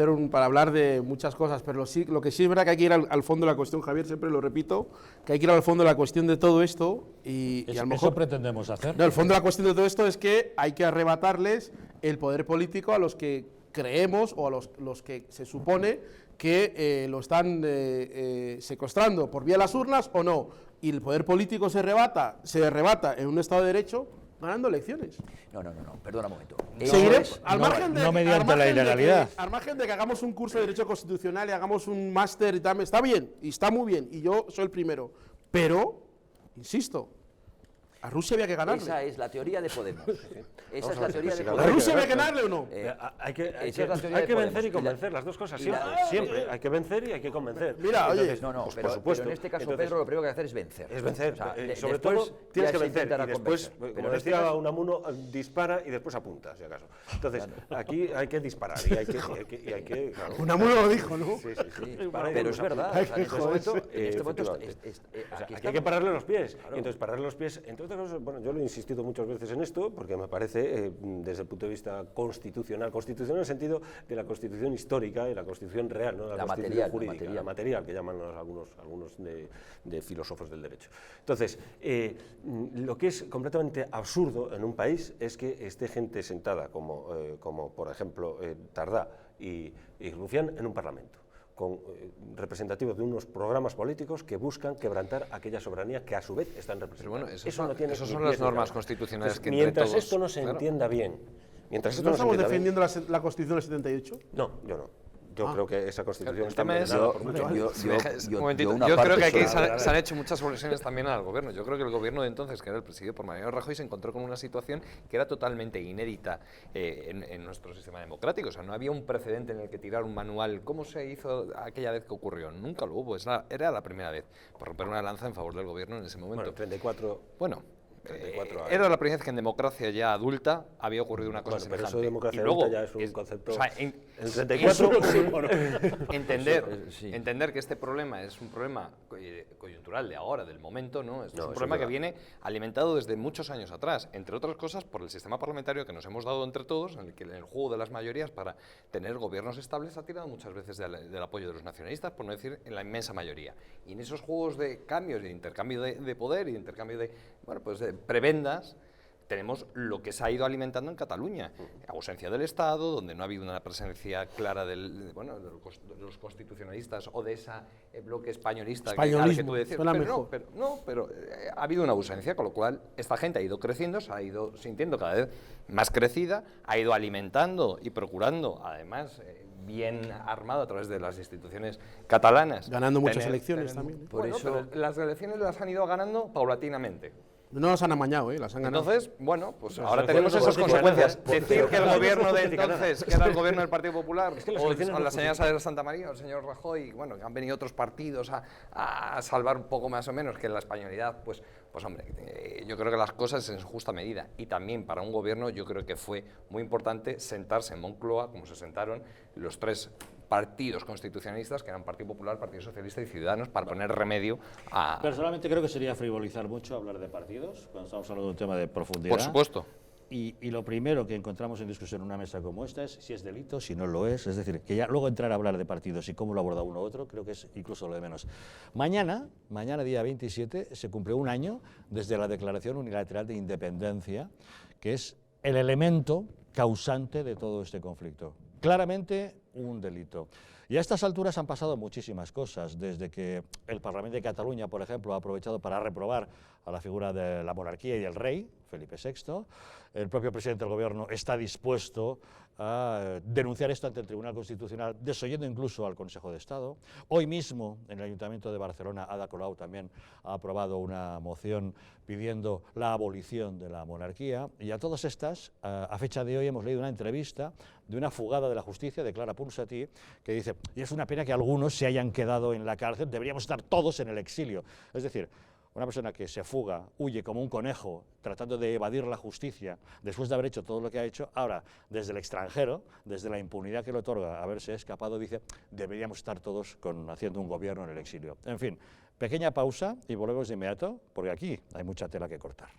[SPEAKER 7] hablar de muchas cosas, pero lo que sí es verdad que hay que ir al fondo de la cuestión, Javier, siempre lo repito, que hay que ir al fondo de la cuestión de todo esto, y a lo
[SPEAKER 1] Eso
[SPEAKER 7] mejor...
[SPEAKER 1] pretendemos hacer.
[SPEAKER 7] No, el fondo de la cuestión de todo esto es que hay que arrebatarles el poder político a los que creemos, o a los que se supone que lo están secuestrando por vía de las urnas o no. Y el poder político se arrebata en un Estado de Derecho ganando elecciones.
[SPEAKER 2] No, perdona un momento.
[SPEAKER 7] Seguiremos al
[SPEAKER 1] no,
[SPEAKER 7] margen de
[SPEAKER 1] no mediante
[SPEAKER 7] al margen
[SPEAKER 1] la
[SPEAKER 7] de que-
[SPEAKER 1] ilegalidad.
[SPEAKER 7] al margen de que hagamos un curso de Derecho Constitucional y hagamos un máster y tal, está bien, y está muy bien, y yo soy el primero. Pero, insisto, A Rusia había que ganarle.
[SPEAKER 2] Esa es la teoría de Podemos. Esa es la teoría de
[SPEAKER 7] ¿A
[SPEAKER 2] Podemos.
[SPEAKER 7] Rusia había que ganarle o no?
[SPEAKER 4] Hay que
[SPEAKER 2] esa es la teoría de
[SPEAKER 4] vencer
[SPEAKER 2] Podemos.
[SPEAKER 4] y convencer, las dos cosas siempre. Siempre hay que vencer y hay que convencer.
[SPEAKER 7] Mira, oye,
[SPEAKER 4] Entonces,
[SPEAKER 2] No,
[SPEAKER 4] pues,
[SPEAKER 2] pero,
[SPEAKER 4] por supuesto.
[SPEAKER 2] pero en este caso,
[SPEAKER 4] Entonces,
[SPEAKER 2] Pedro, lo primero que hay que hacer es vencer.
[SPEAKER 4] es vencer.
[SPEAKER 2] O sea,
[SPEAKER 4] Sobre
[SPEAKER 2] después
[SPEAKER 4] todo tienes
[SPEAKER 2] ya
[SPEAKER 4] que
[SPEAKER 2] se
[SPEAKER 4] vencer
[SPEAKER 2] intentará
[SPEAKER 4] y después,
[SPEAKER 2] convencer.
[SPEAKER 4] como
[SPEAKER 2] Pero en este
[SPEAKER 4] decía
[SPEAKER 2] caso-
[SPEAKER 4] Unamuno, dispara y después apunta, si acaso. Entonces, aquí hay que disparar y hay que claro.
[SPEAKER 7] Unamuno lo dijo, ¿no?
[SPEAKER 4] Sí.
[SPEAKER 2] Sí,
[SPEAKER 4] Dispara y
[SPEAKER 2] pero es
[SPEAKER 4] apunta.
[SPEAKER 2] verdad.
[SPEAKER 7] Ay,
[SPEAKER 2] O sea, en este
[SPEAKER 7] joder,
[SPEAKER 2] momento,
[SPEAKER 7] sí.
[SPEAKER 2] en este momento
[SPEAKER 4] Efectivamente. O sea,
[SPEAKER 2] aquí
[SPEAKER 4] aquí hay que pararle los pies. Y entonces, pararle los pies, entre otras cosas, bueno, yo lo he insistido muchas veces en esto, porque me parece, desde el punto de vista constitucional en el sentido de la Constitución histórica y la Constitución real, ¿no? La Constitución jurídica, la material, que llaman algunos de filósofos del derecho. Entonces, lo que es completamente absurdo en un país es que esté gente sentada, como por ejemplo Tardá y Rufián, en un parlamento, con representativos de unos programas políticos que buscan quebrantar aquella soberanía que a su vez están representando.
[SPEAKER 3] Pero bueno,
[SPEAKER 4] Eso
[SPEAKER 3] son
[SPEAKER 4] ni
[SPEAKER 3] las
[SPEAKER 4] pies ni
[SPEAKER 3] normas
[SPEAKER 4] cabeza.
[SPEAKER 3] constitucionales
[SPEAKER 4] Entonces,
[SPEAKER 3] que entre
[SPEAKER 4] mientras
[SPEAKER 3] todos,
[SPEAKER 4] esto no se
[SPEAKER 3] claro.
[SPEAKER 4] entienda bien, mientras esto
[SPEAKER 7] ¿No
[SPEAKER 4] no se
[SPEAKER 7] estamos
[SPEAKER 4] entienda bien,
[SPEAKER 7] defendiendo la Constitución del 78?
[SPEAKER 4] no, yo no. Yo creo que esa Constitución
[SPEAKER 3] El
[SPEAKER 4] está
[SPEAKER 3] tema es-
[SPEAKER 4] envenenada por mucho.
[SPEAKER 3] Un momentito.
[SPEAKER 2] una
[SPEAKER 3] Yo creo
[SPEAKER 2] parte
[SPEAKER 3] que aquí
[SPEAKER 2] sobre-
[SPEAKER 3] se han hecho muchas soluciones también al gobierno. Yo creo que el gobierno de entonces, que era el presidido por Mariano Rajoy, se encontró con una situación que era totalmente inédita en nuestro sistema democrático. O sea, no había un precedente en el que tirar un manual. ¿Cómo se hizo aquella vez que ocurrió? Nunca lo hubo. Era la primera vez. Por romper una lanza en favor del gobierno en ese momento.
[SPEAKER 4] Bueno, 34.
[SPEAKER 3] Bueno,
[SPEAKER 4] 34 años.
[SPEAKER 3] era la primera vez que en democracia ya adulta había ocurrido una cosa
[SPEAKER 4] Bueno, pero
[SPEAKER 3] semejante.
[SPEAKER 4] eso de democracia
[SPEAKER 3] Y luego,
[SPEAKER 4] adulta ya es un concepto-
[SPEAKER 3] o sea,
[SPEAKER 4] El 34
[SPEAKER 3] entender que este problema es un problema coyuntural de ahora, del momento, ¿no? Es
[SPEAKER 4] No,
[SPEAKER 3] un
[SPEAKER 4] eso
[SPEAKER 3] problema
[SPEAKER 4] es
[SPEAKER 3] que
[SPEAKER 4] verdad.
[SPEAKER 3] viene alimentado desde muchos años atrás, entre otras cosas por el sistema parlamentario que nos hemos dado entre todos, en el que el juego de las mayorías para tener gobiernos estables ha tirado muchas veces del apoyo de los nacionalistas, por no decir en la inmensa mayoría. Y en esos juegos de cambios, de intercambio de poder y de intercambio de, bueno, pues de prebendas, tenemos lo que se ha ido alimentando en Cataluña, ausencia del Estado, donde no ha habido una presencia clara de los constitucionalistas o de ese bloque españolista al que
[SPEAKER 7] Españolismo,
[SPEAKER 3] tú decías.
[SPEAKER 7] suena
[SPEAKER 3] Pero
[SPEAKER 7] mejor.
[SPEAKER 3] pero ha habido una ausencia, con lo cual esta gente ha ido creciendo, se ha ido sintiendo cada vez más crecida, ha ido alimentando y procurando, además, bien armado a través de las instituciones catalanas.
[SPEAKER 7] Ganando muchas elecciones también, ¿eh?
[SPEAKER 3] Por eso las elecciones las han ido ganando paulatinamente.
[SPEAKER 7] No las han amañado, las han ganado.
[SPEAKER 3] Entonces, bueno, pues ahora
[SPEAKER 4] elecciones
[SPEAKER 3] tenemos
[SPEAKER 4] no
[SPEAKER 3] esas
[SPEAKER 4] justifican
[SPEAKER 3] consecuencias.
[SPEAKER 4] nada,
[SPEAKER 3] Decir que el
[SPEAKER 4] pero
[SPEAKER 3] gobierno
[SPEAKER 4] no
[SPEAKER 3] de
[SPEAKER 4] justifica nada.
[SPEAKER 3] entonces, que era el gobierno del Partido Popular,
[SPEAKER 4] Es que las
[SPEAKER 3] o
[SPEAKER 4] elecciones
[SPEAKER 3] a
[SPEAKER 4] no
[SPEAKER 3] la señora Isabel Santa María o el señor Rajoy, bueno, que han venido otros partidos a salvar un poco más o menos que la españolidad, pues hombre, yo creo que las cosas en su justa medida. Y también para un gobierno yo creo que fue muy importante sentarse en Moncloa, como se sentaron los tres partidos constitucionalistas, que eran Partido Popular, Partido Socialista y Ciudadanos, para poner remedio a...
[SPEAKER 1] Personalmente creo que sería frivolizar mucho hablar de partidos cuando estamos hablando de un tema de profundidad.
[SPEAKER 3] Por supuesto.
[SPEAKER 1] Y lo primero que encontramos en discusión en una mesa como esta es si es delito, si no lo es. Es decir, que ya luego entrar a hablar de partidos y cómo lo aborda uno u otro, creo que es incluso lo de menos. Mañana día 27, se cumple un año desde la Declaración Unilateral de Independencia, que es el elemento causante de todo este conflicto. Claramente un delito. Y a estas alturas han pasado muchísimas cosas, desde que el Parlamento de Cataluña, por ejemplo, ha aprovechado para reprobar a la figura de la monarquía y del rey, Felipe VI. El propio presidente del gobierno está dispuesto a denunciar esto ante el Tribunal Constitucional, desoyendo incluso al Consejo de Estado. Hoy mismo, en el Ayuntamiento de Barcelona, Ada Colau también ha aprobado una moción pidiendo la abolición de la monarquía. Y a todas estas, a fecha de hoy, hemos leído una entrevista de una fugada de la justicia, de Clara Ponsatí, que dice, y es una pena que algunos se hayan quedado en la cárcel, deberíamos estar todos en el exilio. Es decir, una persona que se fuga, huye como un conejo, tratando de evadir la justicia, después de haber hecho todo lo que ha hecho, ahora, desde el extranjero, desde la impunidad que le otorga haberse escapado, dice, deberíamos estar todos haciendo un gobierno en el exilio. En fin, pequeña pausa y volvemos de inmediato, porque aquí hay mucha tela que cortar.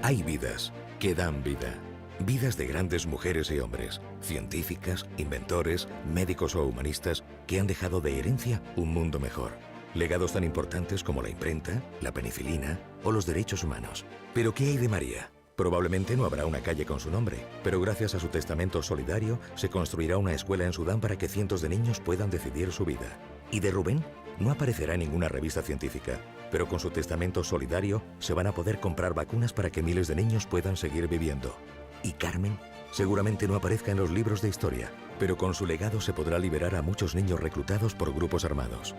[SPEAKER 8] Hay vidas que dan vida. Vidas de grandes mujeres y hombres, científicas, inventores, médicos o humanistas que han dejado de herencia un mundo mejor. Legados tan importantes como la imprenta, la penicilina o los derechos humanos. ¿Pero qué hay de María? Probablemente no habrá una calle con su nombre, pero gracias a su testamento solidario se construirá una escuela en Sudán para que cientos de niños puedan decidir su vida. ¿Y de Rubén? no aparecerá en ninguna revista científica, pero con su testamento solidario se van a poder comprar vacunas para que miles de niños puedan seguir viviendo. ¿Y Carmen? Seguramente no aparezca en los libros de historia, pero con su legado se podrá liberar a muchos niños reclutados por grupos armados.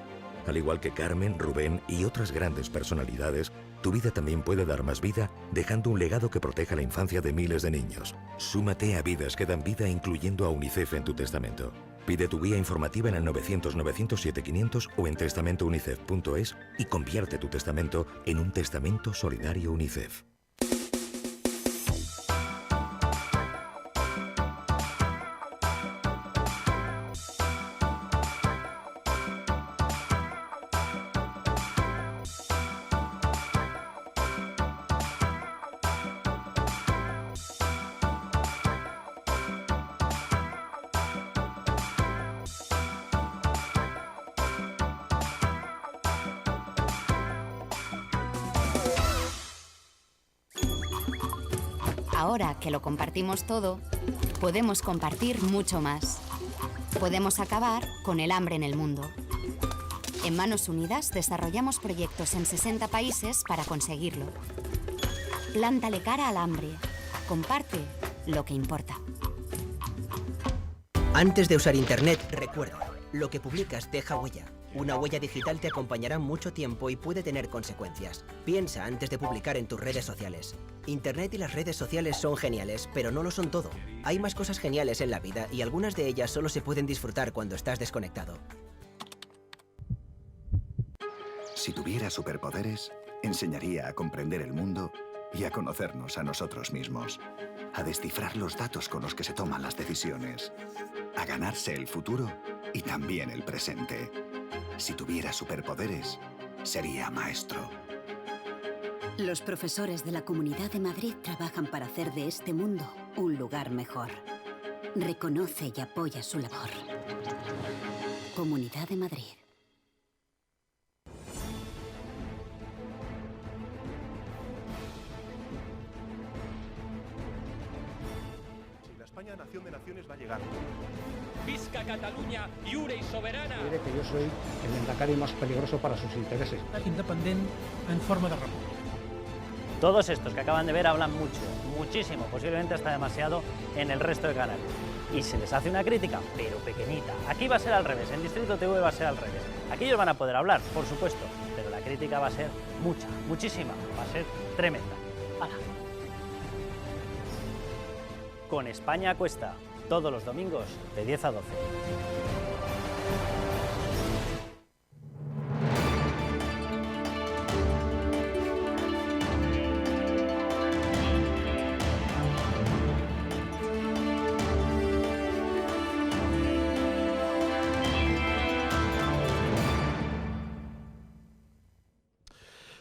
[SPEAKER 8] Al igual que Carmen, Rubén y otras grandes personalidades, tu vida también puede dar más vida dejando un legado que proteja la infancia de miles de niños. Súmate a Vidas que dan vida incluyendo a UNICEF en tu testamento. Pide tu guía informativa en el 900-907-500 o en testamentounicef.es y convierte tu testamento en un testamento solidario UNICEF.
[SPEAKER 9] Ahora que lo compartimos todo, podemos compartir mucho más. Podemos acabar con el hambre en el mundo. En Manos Unidas desarrollamos proyectos en 60 países para conseguirlo. Plántale cara al hambre. Comparte lo que importa.
[SPEAKER 10] Antes de usar Internet, recuerda, lo que publicas deja huella. Una huella digital te acompañará mucho tiempo y puede tener consecuencias. Piensa antes de publicar en tus redes sociales. Internet y las redes sociales son geniales, pero no lo son todo. Hay más cosas geniales en la vida y algunas de ellas solo se pueden disfrutar cuando estás desconectado.
[SPEAKER 11] Si tuviera superpoderes, enseñaría a comprender el mundo y a conocernos a nosotros mismos. A descifrar los datos con los que se toman las decisiones. A ganarse el futuro y también el presente. Si tuviera superpoderes, sería maestro.
[SPEAKER 12] Los profesores de la Comunidad de Madrid trabajan para hacer de este mundo un lugar mejor. Reconoce y apoya su labor. Comunidad de Madrid.
[SPEAKER 6] Si la España nación de naciones va a llegar.
[SPEAKER 13] Visca Catalunya, lliure y soberana.
[SPEAKER 14] Diré que yo soy el endacari más peligroso para sus intereses.
[SPEAKER 15] Independent en forma de república.
[SPEAKER 16] Todos estos que acaban de ver hablan mucho, muchísimo, posiblemente hasta demasiado en el resto de canales. Y se les hace una crítica, pero pequeñita. Aquí va a ser al revés, en Distrito TV va a ser al revés. Aquí ellos van a poder hablar, por supuesto, pero la crítica va a ser mucha, muchísima, va a ser tremenda. ¡Hala! Con España a cuesta, todos los domingos de 10 a 12.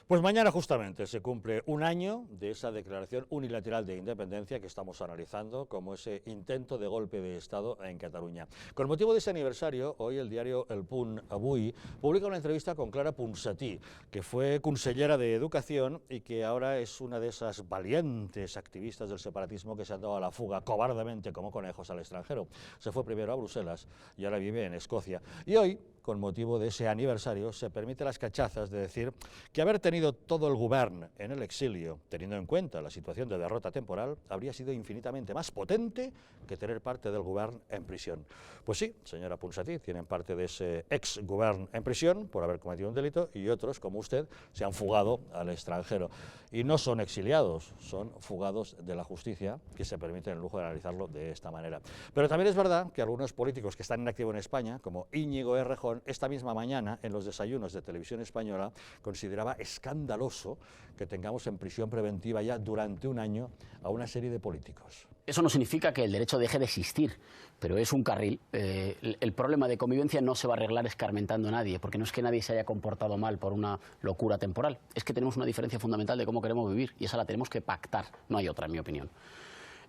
[SPEAKER 1] Pues mañana justamente se cumple un año de esa declaración unilateral de independencia que estamos analizando como ese intento de golpe de Estado en Cataluña. Con motivo de ese aniversario, hoy el diario El Punt Avui publica una entrevista con Clara Ponsatí, que fue consellera de Educación y que ahora es una de esas valientes activistas del separatismo que se han dado a la fuga cobardemente como conejos al extranjero. Se fue primero a Bruselas y ahora vive en Escocia. Y hoy, con motivo de ese aniversario, se permite las cachazas de decir que haber tenido todo el govern en el exilio, teniendo en cuenta la situación de derrota temporal, habría sido infinitamente más potente que tener parte del govern en prisión. Pues sí, señora Ponsatí, tienen parte de ese ex-govern en prisión por haber cometido un delito y otros, como usted, se han fugado al extranjero. Y no son exiliados, son fugados de la justicia, que se permiten el lujo de analizarlo de esta manera. Pero también es verdad que algunos políticos que están en activo en España, como Íñigo Errejón, esta misma mañana, en los desayunos de Televisión Española, consideraba escandaloso que tengamos en prisión preventiva ya durante un año a una serie de políticos.
[SPEAKER 17] Eso no significa que el derecho deje de existir, pero es un carril. El problema de convivencia no se va a arreglar escarmentando a nadie, porque no es que nadie se haya comportado mal por una locura temporal, es que tenemos una diferencia fundamental de cómo queremos vivir y esa la tenemos que pactar, no hay otra en mi opinión.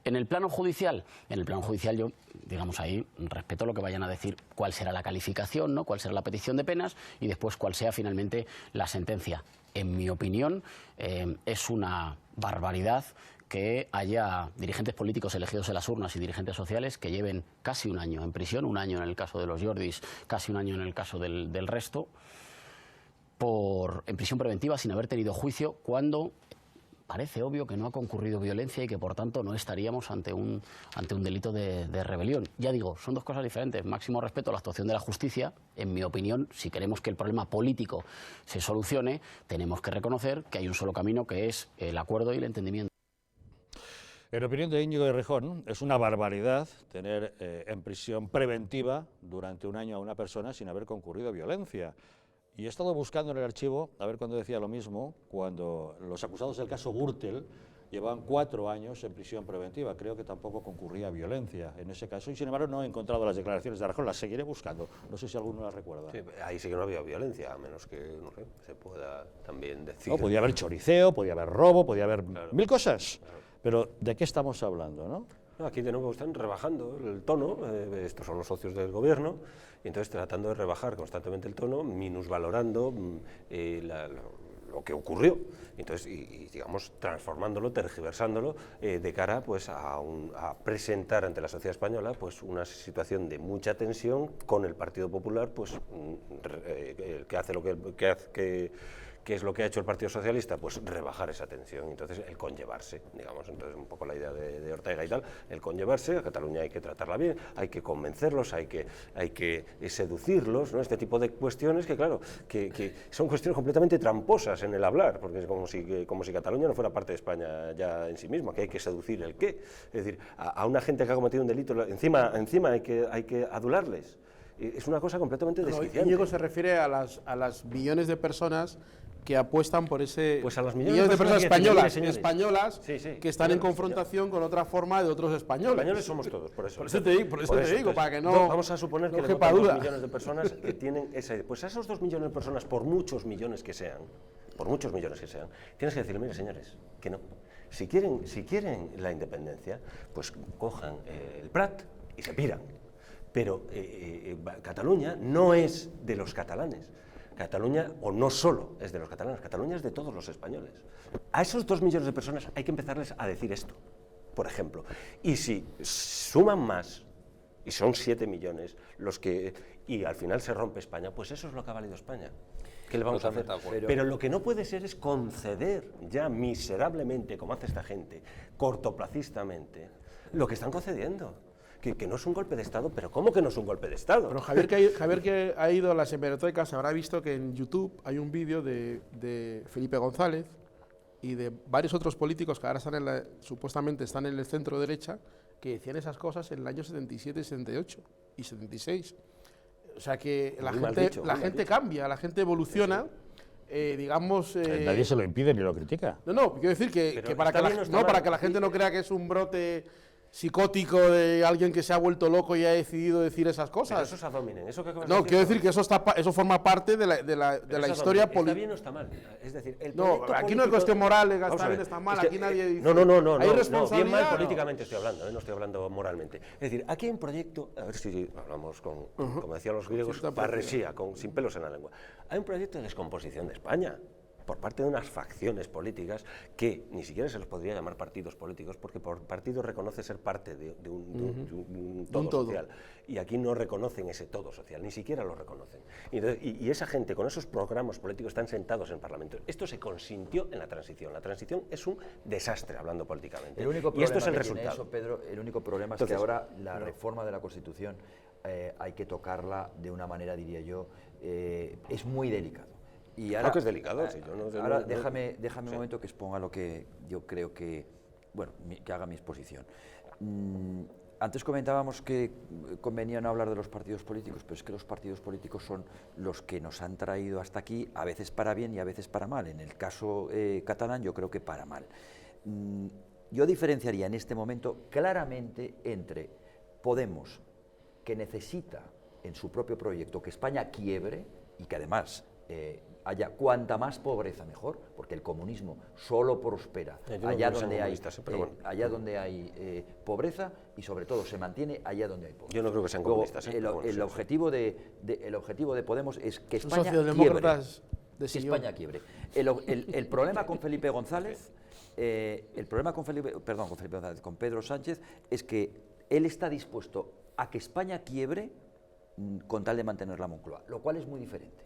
[SPEAKER 17] En el plano judicial yo, digamos ahí, respeto lo que vayan a decir, cuál será la calificación, ¿no? Cuál será la petición de penas y después cuál sea finalmente la sentencia. En mi opinión, es una barbaridad que haya dirigentes políticos elegidos en las urnas y dirigentes sociales que lleven casi un año en prisión, un año en el caso de los Jordis, casi un año en el caso del resto. en prisión preventiva sin haber tenido juicio, cuando parece obvio que no ha concurrido violencia y que por tanto no estaríamos ante un delito de rebelión. Ya digo, son dos cosas diferentes. Máximo respeto a la actuación de la justicia. En mi opinión, si queremos que el problema político se solucione, tenemos que reconocer que hay un solo camino, que es el acuerdo y el entendimiento.
[SPEAKER 1] En opinión de Íñigo Errejón, es una barbaridad tener en prisión preventiva durante un año a una persona sin haber concurrido violencia. Y he estado buscando en el archivo, a ver cuándo decía lo mismo, cuando los acusados del caso Gürtel llevaban 4 años en prisión preventiva. Creo que tampoco concurría violencia en ese caso. Y sin embargo no he encontrado las declaraciones de Errejón, las seguiré buscando. No sé si alguno las recuerda.
[SPEAKER 4] Sí, ahí sí que no había violencia, a menos que, no sé, se pueda también decir.
[SPEAKER 1] No, podía haber choriceo, podía haber robo, podía haber mil cosas. Pero ¿de qué estamos hablando, no?
[SPEAKER 4] No, aquí de nuevo están rebajando el tono, estos son los socios del gobierno, y entonces tratando de rebajar constantemente el tono, minusvalorando lo que ocurrió, entonces, y digamos, transformándolo, tergiversándolo, de cara pues, a presentar ante la sociedad española pues, una situación de mucha tensión con el Partido Popular, pues, que hace lo ¿qué es lo que ha hecho el Partido Socialista? Pues rebajar esa tensión, entonces el conllevarse, digamos, entonces un poco la idea de Ortega y tal, el conllevarse, a Cataluña hay que tratarla bien, hay que convencerlos, hay que seducirlos, ¿no? Este tipo de cuestiones que, claro, que son cuestiones completamente tramposas en el hablar, porque es como si Cataluña no fuera parte de España ya en sí misma, que hay que seducir el qué, es decir, a una gente que ha cometido un delito, encima hay que adularles. Es una cosa completamente desquiciante.
[SPEAKER 7] Íñigo se refiere a las millones de personas que apuestan por ese...
[SPEAKER 4] Pues a las
[SPEAKER 7] millones de personas españolas
[SPEAKER 4] sí,
[SPEAKER 7] que están en confrontación con otra forma de otros españoles.
[SPEAKER 4] Españoles somos todos, por eso.
[SPEAKER 7] Por eso te digo, para que no
[SPEAKER 4] vamos a suponer que le votan 2 millones de personas que tienen esa idea. Pues a esos 2 millones de personas, por muchos millones que sean, tienes que decirle, mire, señores, que no. Si quieren la independencia, pues cojan el Prat y se piran. Pero Cataluña no es de los catalanes. Cataluña, o no solo es de los catalanes, Cataluña es de todos los españoles. A esos 2 millones de personas hay que empezarles a decir esto, por ejemplo. Y si suman más, y son 7 millones, y al final se rompe España, pues eso es lo que ha valido España. ¿Qué le vamos a hacer? Pero lo que no puede ser es conceder ya miserablemente, como hace esta gente, cortoplacistamente, lo que están concediendo. Que no es un golpe de Estado, pero ¿cómo que no es un golpe de Estado?
[SPEAKER 7] Pero Javier que ha ido a las hemerotecas habrá visto que en YouTube hay un vídeo de Felipe González y de varios otros políticos que ahora supuestamente están en el centro derecha, que decían esas cosas en el año 77, 78 y 76. O sea que la gente cambia, la gente evoluciona. Digamos...
[SPEAKER 1] Nadie se lo impide ni lo critica.
[SPEAKER 7] No, quiero decir que para que la gente no crea que es un brote psicótico de alguien que se ha vuelto loco y ha decidido decir esas cosas.
[SPEAKER 4] Pero eso es ad hominem, eso que acabas
[SPEAKER 7] de decir. Quiero decir que eso forma parte de la historia política.
[SPEAKER 4] ¿Está bien o está mal? Es decir,
[SPEAKER 7] aquí no hay cuestión moral, está bien, está mal, aquí nadie dice...
[SPEAKER 4] No, bien mal políticamente estoy hablando, no estoy hablando moralmente. Es decir, aquí hay un proyecto, a ver si hablamos como decían los griegos, parresía, sin pelos en la lengua. Hay un proyecto de descomposición de España por parte de unas facciones políticas que ni siquiera se los podría llamar partidos políticos, porque por partido reconoce ser parte de un todo social. Y aquí no reconocen ese todo social, ni siquiera lo reconocen. Y esa gente con esos programas políticos están sentados en el Parlamento. Esto se consintió en la transición. La transición es un desastre, hablando políticamente.
[SPEAKER 2] Y esto es el resultado. Eso, Pedro, el único problema es que ahora la reforma de la Constitución hay que tocarla de una manera, diría yo, es muy delicado. Y ahora,
[SPEAKER 4] que es delicado.
[SPEAKER 2] Ahora déjame un momento que exponga lo que yo creo que haga mi exposición. Antes comentábamos que convenía no hablar de los partidos políticos, pero es que los partidos políticos son los que nos han traído hasta aquí, a veces para bien y a veces para mal. En el caso catalán yo creo que para mal. Yo diferenciaría en este momento claramente entre Podemos, que necesita en su propio proyecto que España quiebre y que además haya cuanta más pobreza mejor, porque el comunismo solo prospera allá donde hay pobreza y sobre todo se mantiene allá donde hay pobreza.
[SPEAKER 4] Yo no creo que sean comunistas.
[SPEAKER 2] El objetivo de Podemos es que España quiebre. El problema con Felipe González, con Pedro Sánchez, es que él está dispuesto a que España quiebre con tal de mantener la Moncloa, lo cual es muy diferente.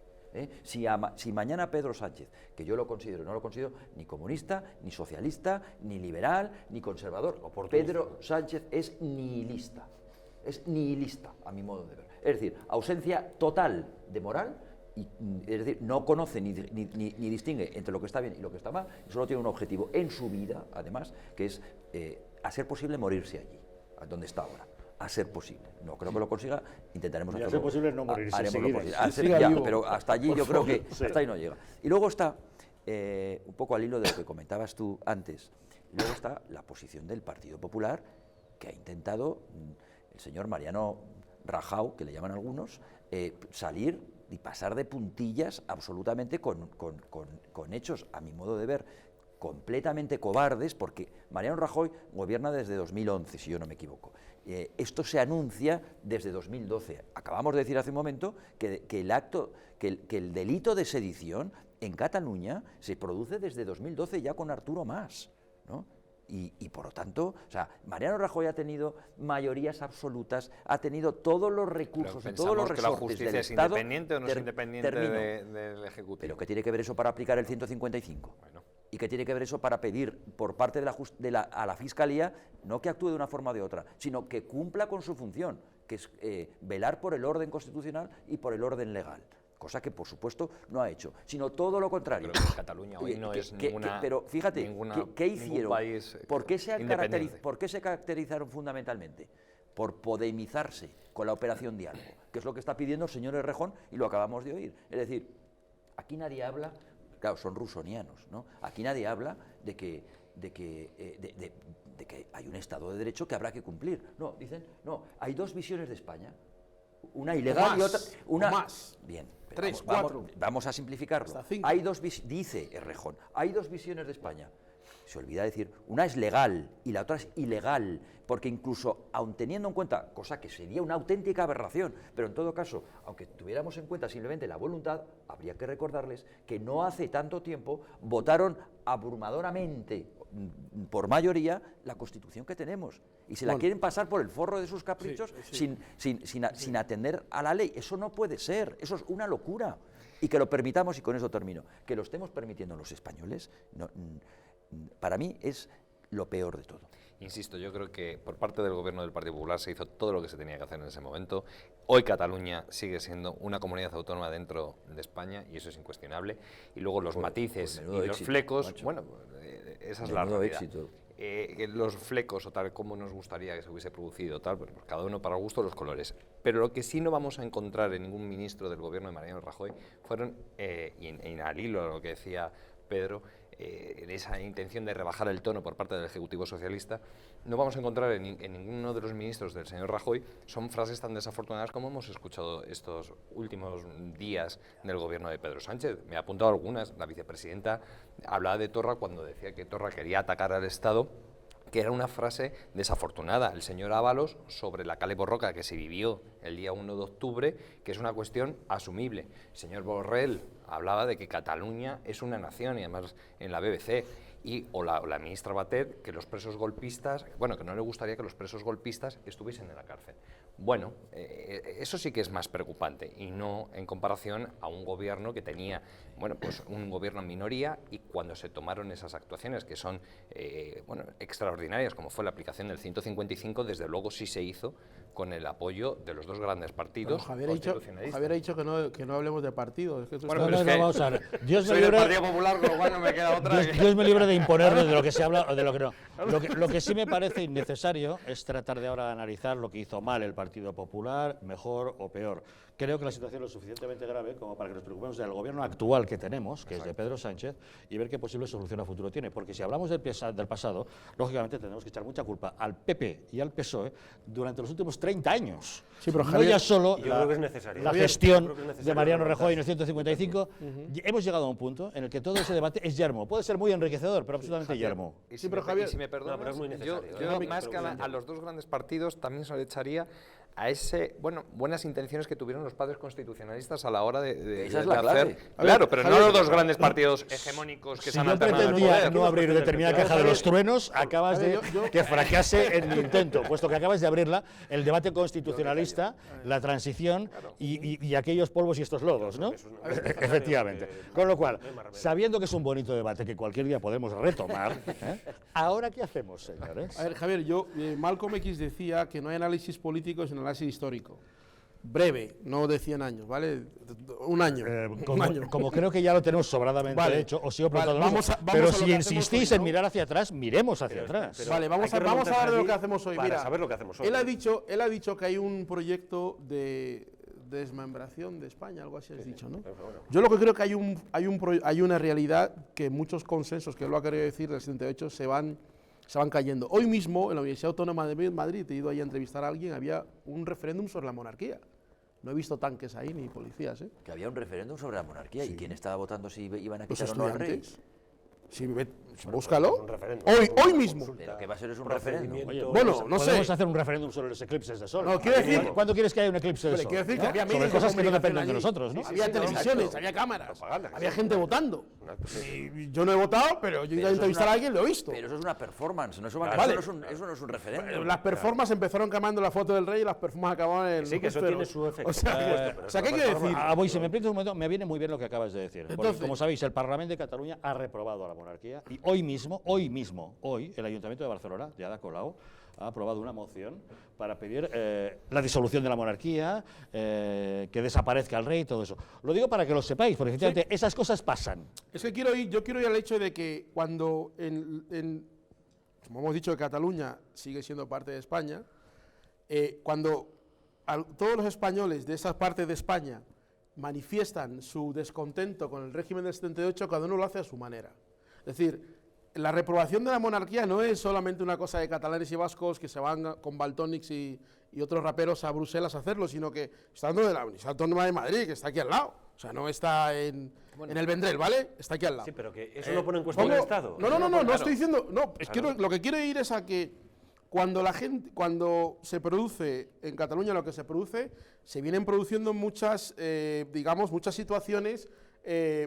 [SPEAKER 2] Si mañana Pedro Sánchez, que yo lo considero, no lo considero ni comunista, ni socialista, ni liberal, ni conservador, Pedro Sánchez es nihilista, a mi modo de ver. Es decir, ausencia total de moral, es decir, no conoce ni distingue entre lo que está bien y lo que está mal, y solo tiene un objetivo en su vida, además, que es, a ser posible, morirse allí, donde está ahora. A ser posible. No creo que lo consiga, intentaremos hacerlo.
[SPEAKER 1] A ser posible no morirse,
[SPEAKER 2] haremos lo posible. Pero hasta allí yo creo que hasta ahí no llega. Y luego está, un poco al hilo de lo que comentabas tú antes, luego está la posición del Partido Popular, que ha intentado el señor Mariano Rajoy, que le llaman algunos, salir y pasar de puntillas absolutamente con hechos, a mi modo de ver, completamente cobardes, porque Mariano Rajoy gobierna desde 2011, si yo no me equivoco. Esto se anuncia desde 2012. Acabamos de decir hace un momento que el delito de sedición en Cataluña se produce desde 2012 ya con Arturo Mas, ¿no? Y por lo tanto, o sea, Mariano Rajoy ha tenido mayorías absolutas, ha tenido todos los recursos y todos los resortes
[SPEAKER 3] ¿la justicia
[SPEAKER 2] del
[SPEAKER 3] es
[SPEAKER 2] Estado.
[SPEAKER 3] ¿Independiente o no es independiente del Ejecutivo?
[SPEAKER 2] ¿Pero qué tiene que ver eso para aplicar el 155?
[SPEAKER 3] Bueno.
[SPEAKER 2] ¿Y qué tiene que ver eso para pedir por parte a la Fiscalía no que actúe de una forma o de otra, sino que cumpla con su función, que es velar por el orden constitucional y por el orden legal? Cosa que, por supuesto, no ha hecho, sino todo lo contrario.
[SPEAKER 3] Pero Cataluña hoy no es
[SPEAKER 2] pero fíjate, ¿qué hicieron?
[SPEAKER 3] País
[SPEAKER 2] ¿Por qué se caracterizaron fundamentalmente? Por podemizarse con la operación Diálogo, que es lo que está pidiendo el señor Errejón y lo acabamos de oír. Es decir, aquí nadie habla, claro, son rusonianos, ¿no? Aquí nadie habla de que hay un Estado de Derecho que habrá que cumplir. No, dicen, no, hay dos visiones de España. Una ilegal y otra.
[SPEAKER 7] Más.
[SPEAKER 2] Bien.
[SPEAKER 7] 3, 4.
[SPEAKER 2] Vamos a simplificarlo. Dice Errejón, hay dos visiones de España. Se olvida decir, una es legal y la otra es ilegal, porque incluso, aun teniendo en cuenta, cosa que sería una auténtica aberración, pero en todo caso, aunque tuviéramos en cuenta simplemente la voluntad, habría que recordarles que no hace tanto tiempo votaron abrumadoramente, por mayoría, la Constitución que tenemos, y se la quieren pasar por el forro de sus caprichos sin atender a la ley. Eso no puede ser, eso es una locura. Y que lo permitamos, y con eso termino, que lo estemos permitiendo los españoles, para mí es lo peor de todo.
[SPEAKER 3] Insisto, yo creo que por parte del gobierno del Partido Popular se hizo todo lo que se tenía que hacer en ese momento. Hoy Cataluña sigue siendo una comunidad autónoma dentro de España y eso es incuestionable. Y luego los matices y los flecos, macho. Bueno, esa es la realidad. Los flecos o tal como nos gustaría que se hubiese producido, tal, pues cada uno para gusto los colores. Pero lo que sí no vamos a encontrar en ningún ministro del gobierno de Mariano Rajoy fueron, y al hilo de lo que decía Pedro, en esa intención de rebajar el tono por parte del Ejecutivo Socialista, no vamos a encontrar en ninguno de los ministros del señor Rajoy son frases tan desafortunadas como hemos escuchado estos últimos días del gobierno de Pedro Sánchez. Me he apuntado algunas. La vicepresidenta hablaba de Torra cuando decía que Torra quería atacar al Estado, que era una frase desafortunada. El señor Ábalos, sobre la Kale Borroka que se vivió el día 1 de octubre, que es una cuestión asumible. El señor Borrell hablaba de que Cataluña es una nación, y además en la BBC, o la ministra Batet, que los presos golpistas, bueno, que no le gustaría que los presos golpistas estuviesen en la cárcel. Bueno, eso sí que es más preocupante, y no en comparación a un gobierno que tenía, bueno, pues un gobierno en minoría, y cuando se tomaron esas actuaciones que son, bueno, extraordinarias, como fue la aplicación del 155, desde luego sí se hizo con el apoyo de los dos grandes partidos.
[SPEAKER 7] Javier ha dicho que no hablemos de partidos. Es que
[SPEAKER 1] bueno, vamos a ver. Dios me libre,
[SPEAKER 3] del Partido Popular, con lo cual no me queda otra.
[SPEAKER 1] Dios me libre de imponerle de lo que se habla o de lo que no. Lo que sí me parece innecesario es tratar de ahora analizar lo que hizo mal el Partido Popular, mejor o peor. Creo que la situación es lo suficientemente grave como para que nos preocupemos del gobierno actual que tenemos, que es de Pedro Sánchez, y ver qué posible solución a futuro tiene. Porque si hablamos del pasado, lógicamente tenemos que echar mucha culpa al PP y al PSOE durante los últimos 30 años.
[SPEAKER 7] Sí, pero
[SPEAKER 1] Javier, no ya solo la gestión de Mariano Rajoy en el 155. Hemos llegado a un punto en el que todo ese debate es yermo. Puede ser muy enriquecedor, pero absolutamente yermo.
[SPEAKER 3] Sí, pero Javier, si me perdonas, yo más que a los dos grandes partidos también se le echaría a ese, bueno, buenas intenciones que tuvieron los padres constitucionalistas a la hora de
[SPEAKER 2] Esa es la clave.
[SPEAKER 3] hacer. Claro, pero no los dos grandes partidos hegemónicos que se han alternado.
[SPEAKER 1] Si yo pretendía no abrir determinada caja de los truenos, acabas de que fracase en mi intento, puesto que acabas de abrirla, el debate constitucionalista, la transición y aquellos polvos y estos lodos, ¿no? Efectivamente. Con lo cual, sabiendo que es un bonito debate que cualquier día podemos retomar, ¿ahora qué hacemos, señores?
[SPEAKER 7] A ver, Javier, Malcolm X decía que no hay análisis político sino análisis histórico. Breve, no de 100 años, ¿vale? Un año.
[SPEAKER 1] Como creo que ya lo tenemos sobradamente hecho, os sigo preguntando. Pero si insistís en mirar hacia atrás, miremos hacia atrás.
[SPEAKER 7] Vale, vamos a hablar de lo que hacemos hoy.
[SPEAKER 4] Para saber lo que hacemos hoy.
[SPEAKER 7] Él ha dicho que hay un proyecto de desmembración de España, algo así has dicho, ¿no? Yo lo que creo que hay una realidad que muchos consensos, que lo ha querido decir del 78, se van cayendo. Hoy mismo, en la Universidad Autónoma de Madrid, he ido ahí a entrevistar a alguien, había un referéndum sobre la monarquía. No he visto tanques ahí ni policías, ¿eh?
[SPEAKER 2] Que había un referéndum sobre la monarquía. ¿Y quién estaba votando si iban a quitar o no al rey?
[SPEAKER 7] Sí, búscalo. Hoy mismo.
[SPEAKER 2] Pero que va a ser un referéndum.
[SPEAKER 1] Oye,
[SPEAKER 7] bueno, no sé.
[SPEAKER 1] Podemos hacer un referéndum sobre los eclipses de sol.
[SPEAKER 7] No, quiero decir,
[SPEAKER 1] ¿cuándo quieres que haya un eclipse de sol?
[SPEAKER 7] Quiero decir que había
[SPEAKER 1] sobre cosas que no dependen de nosotros, ¿no?
[SPEAKER 7] Había televisiones, había cámaras, había gente votando. Yo no he votado, pero yo he ido a entrevistar a alguien, lo he visto.
[SPEAKER 2] Pero eso es una performance, eso no es un referéndum.
[SPEAKER 7] Las performances empezaron quemando la foto del rey y las performances acababan en el...
[SPEAKER 4] Sí, que eso tiene su efecto.
[SPEAKER 7] O sea, ¿qué quiere decir?
[SPEAKER 1] Voy, si me permites un momento, me viene muy bien lo que acabas de decir. Porque, como sabéis, el Parlamento de Cataluña ha reprobado a la monarquía y hoy, el Ayuntamiento de Barcelona, de Ada Colau, ha aprobado una moción para pedir la disolución de la monarquía, que desaparezca el rey y todo eso. Lo digo para que lo sepáis, porque efectivamente esas cosas pasan.
[SPEAKER 7] Es que yo quiero ir al hecho de que cuando, como hemos dicho, Cataluña sigue siendo parte de España, cuando todos los españoles de esa parte de España manifiestan su descontento con el régimen del 78, cada uno lo hace a su manera. Es decir, la reprobación de la monarquía no es solamente una cosa de catalanes y vascos que se van con Valtònyc y otros raperos a Bruselas a hacerlo, sino que está dando de la Universidad Autónoma de Madrid, que está aquí al lado. O sea, no está en el Vendrell, ¿vale? Está aquí al lado.
[SPEAKER 4] Sí, pero que eso no pone en cuestión el Estado.
[SPEAKER 7] No estoy diciendo... No, es que lo que quiero ir es a que cuando se produce en Cataluña lo que se produce, se vienen produciendo muchas situaciones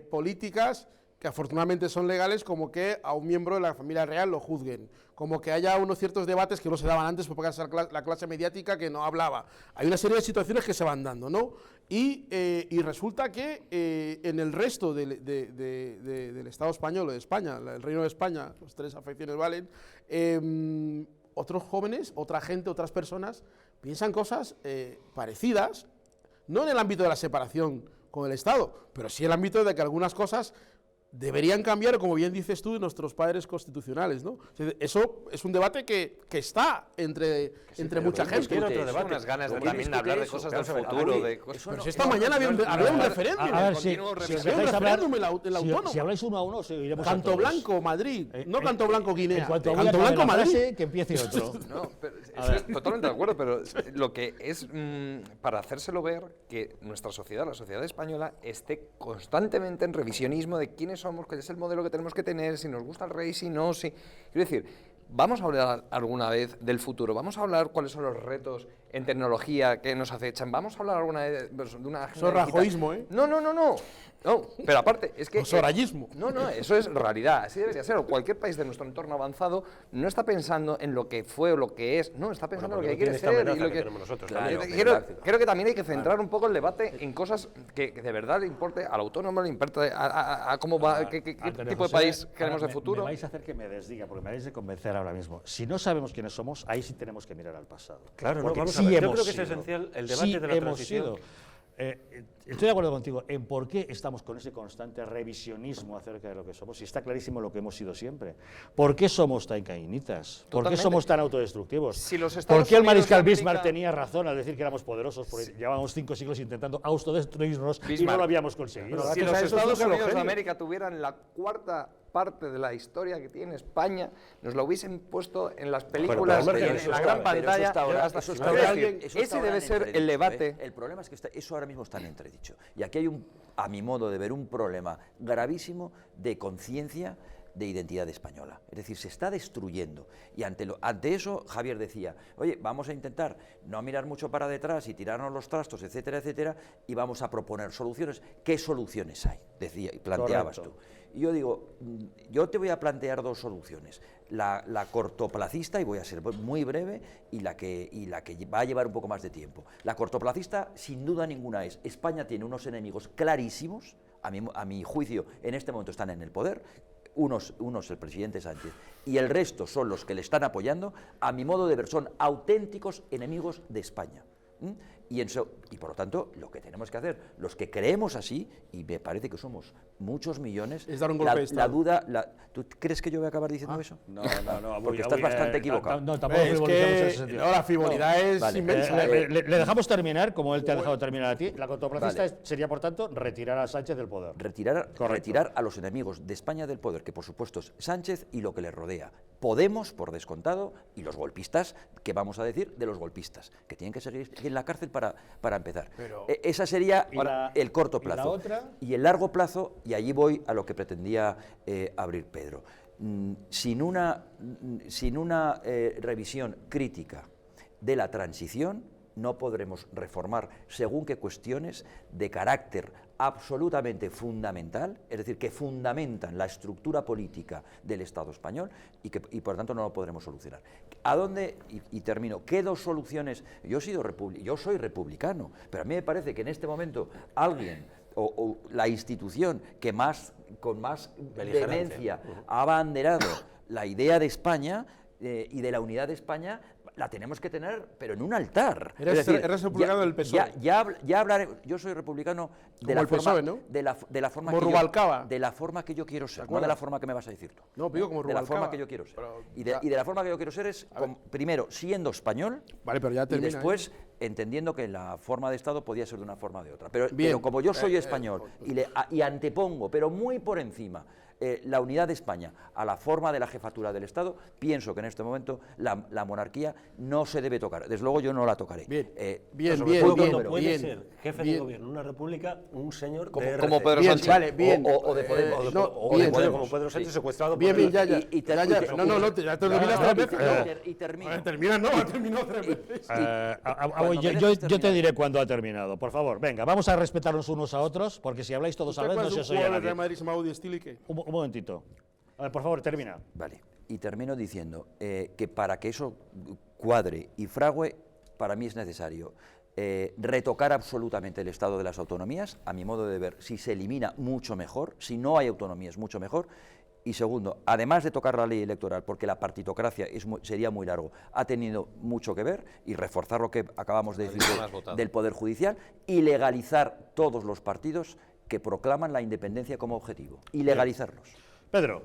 [SPEAKER 7] políticas que afortunadamente son legales, como que a un miembro de la familia real lo juzguen, como que haya unos ciertos debates que no se daban antes porque era la clase mediática que no hablaba. Hay una serie de situaciones que se van dando, ¿no? Y resulta que en el resto del Estado español o de España, el Reino de España, los tres afecciones valen, otros jóvenes, otra gente, otras personas piensan cosas parecidas, no en el ámbito de la separación con el Estado, pero sí en el ámbito de que algunas cosas deberían cambiar, como bien dices tú, nuestros padres constitucionales, ¿no? Eso es un debate que está entre mucha gente.
[SPEAKER 3] Quiero otro debate. Unas ganas de también hablar de cosas del futuro.
[SPEAKER 7] Pero si esta mañana había un referéndum.
[SPEAKER 1] A ver, si habláis uno a uno, iremos
[SPEAKER 7] Canto
[SPEAKER 1] a todos.
[SPEAKER 7] Blanco, Madrid. No Canto Blanco, Guinea.
[SPEAKER 1] Canto
[SPEAKER 7] Blanco, Madrid.
[SPEAKER 1] Que empiece otro.
[SPEAKER 3] No, pero estoy totalmente de acuerdo, pero lo que es para hacérselo ver que nuestra sociedad, la sociedad española, esté constantemente en revisionismo de quiénes somos, cuál es el modelo que tenemos que tener, si nos gusta el rey, si no, si... Quiero decir, vamos a hablar alguna vez del futuro, vamos a hablar cuáles son los retos en tecnología que nos acechan, vamos a hablar alguna vez de una...
[SPEAKER 7] Eso es rajoísmo, ¿eh?
[SPEAKER 3] No, pero aparte, es que...
[SPEAKER 7] Sorayismo.
[SPEAKER 3] No, eso es realidad, así debería ser. Cualquier país de nuestro entorno avanzado no está pensando en lo que fue o lo que es, no, está pensando en lo que quiere ser. Y lo que
[SPEAKER 4] tenemos nosotros.
[SPEAKER 3] Creo que también hay que centrar un poco el debate en cosas que de verdad le importe al autónomo, le importe a cómo va, qué tipo de país queremos de futuro.
[SPEAKER 1] Me vais a hacer que me desdiga, porque me vais a convencer ahora mismo. Si no sabemos quiénes somos, ahí sí tenemos que mirar al pasado.
[SPEAKER 4] Claro,
[SPEAKER 1] porque
[SPEAKER 4] vamos a ver. Yo creo que es esencial el debate de la transición.
[SPEAKER 1] Estoy de acuerdo contigo en por qué estamos con ese constante revisionismo acerca de lo que somos, y está clarísimo lo que hemos sido siempre. ¿Por qué somos tan caínitas? ¿Por qué somos tan autodestructivos?
[SPEAKER 3] Si
[SPEAKER 1] ¿Por qué el mariscal Bismarck tenía razón al decir que éramos poderosos? Porque llevábamos 5 siglos intentando autodestruirnos y no lo habíamos conseguido.
[SPEAKER 3] Si los Estados Unidos de América tuvieran la cuarta parte de la historia que tiene España, nos lo hubiesen puesto en las películas, en la gran pantalla. Ese debe ser el debate.
[SPEAKER 2] El problema es que eso ahora mismo está en entredicho. Y aquí hay a mi modo de ver, un problema gravísimo de conciencia de identidad española. Es decir, se está destruyendo. Y ante eso, Javier decía, oye, vamos a intentar no mirar mucho para detrás y tirarnos los trastos, etcétera, etcétera, y vamos a proponer soluciones. ¿Qué soluciones hay? Decía, y planteabas tú. Y yo digo, yo te voy a plantear dos soluciones. La cortoplacista, y voy a ser muy breve, y la que va a llevar un poco más de tiempo. La cortoplacista, sin duda ninguna, es España tiene unos enemigos clarísimos, a mi juicio, en este momento están en el poder, unos el presidente Sánchez, y el resto son los que le están apoyando, a mi modo de ver, son auténticos enemigos de España. Y por lo tanto, lo que tenemos que hacer, los que creemos así, y me parece que somos muchos millones,
[SPEAKER 7] es dar un golpe de Estado.
[SPEAKER 2] ¿Tú crees que yo voy a acabar diciendo eso?
[SPEAKER 1] No,
[SPEAKER 2] porque estás bastante equivocado.
[SPEAKER 1] No, tampoco frivolicemos en ese sentido.
[SPEAKER 7] No, la frivolidad es inmensa.
[SPEAKER 1] Le dejamos terminar, como él te ha dejado terminar a ti. La cortoplacista sería, por tanto, retirar a Sánchez del poder.
[SPEAKER 2] Retirar a los enemigos de España del poder, que por supuesto es Sánchez y lo que le rodea. Podemos, por descontado, y los golpistas, ¿qué vamos a decir de los golpistas? Que tienen que seguir en la cárcel para empezar. Esa sería el corto plazo.
[SPEAKER 1] ¿Y la otra?
[SPEAKER 2] Y el largo plazo, y allí voy a lo que pretendía abrir Pedro. Sin una revisión crítica de la transición, no podremos reformar según qué cuestiones de carácter absolutamente fundamental, es decir, que fundamentan la estructura política del Estado español y por tanto no lo podremos solucionar. ¿A dónde? Y termino. ¿Qué dos soluciones? Yo soy republicano, pero a mí me parece que en este momento alguien o la institución que con más vehemencia ha abanderado la idea de España y de la unidad de España, la tenemos que tener, pero en un altar.
[SPEAKER 7] Eres republicano del PSOE.
[SPEAKER 2] Ya hablaré. Yo soy republicano de la forma,
[SPEAKER 7] PSOE, ¿no?
[SPEAKER 2] de la forma
[SPEAKER 7] como
[SPEAKER 2] que
[SPEAKER 7] Rubalcaba.
[SPEAKER 2] De la forma que yo quiero ser, no de la forma que me vas a decir tú.
[SPEAKER 7] No, digo como Rubalcaba.
[SPEAKER 2] De la forma que yo quiero ser. Y de la forma que yo quiero ser es, primero, siendo español,
[SPEAKER 7] vale, pero ya termina,
[SPEAKER 2] y después entendiendo que la forma de Estado podía ser de una forma o de otra. Pero como yo soy español y antepongo, pero muy por encima, la unidad de España a la forma de la jefatura del Estado, pienso que en este momento la monarquía no se debe tocar. Desde luego yo no la tocaré.
[SPEAKER 4] Puede ser jefe de gobierno en una república un señor
[SPEAKER 3] como Pedro Sánchez.
[SPEAKER 7] Vale, bien.
[SPEAKER 2] O de Podemos.
[SPEAKER 4] O de Podemos, como Pedro Sánchez secuestrado.
[SPEAKER 7] Bien, ya te lo olvidas 3 veces.
[SPEAKER 2] Y termino.
[SPEAKER 7] Termina, no, ha terminado 3 veces.
[SPEAKER 1] Yo te diré cuándo ha terminado, por favor. Venga, vamos a respetarnos unos a otros, porque si habláis todos a la vez no se os oye a nadie. Un momentito. A ver, por favor, termina.
[SPEAKER 2] Vale, y termino diciendo que para que eso cuadre y frague, para mí es necesario retocar absolutamente el estado de las autonomías, a mi modo de ver, si se elimina mucho mejor, si no hay autonomías mucho mejor. Y segundo, además de tocar la ley electoral, porque la partitocracia sería muy largo, ha tenido mucho que ver, y reforzar lo que acabamos de decir del Poder Judicial, y legalizar todos los partidos que proclaman la independencia como objetivo, y legalizarlos.
[SPEAKER 1] Pedro.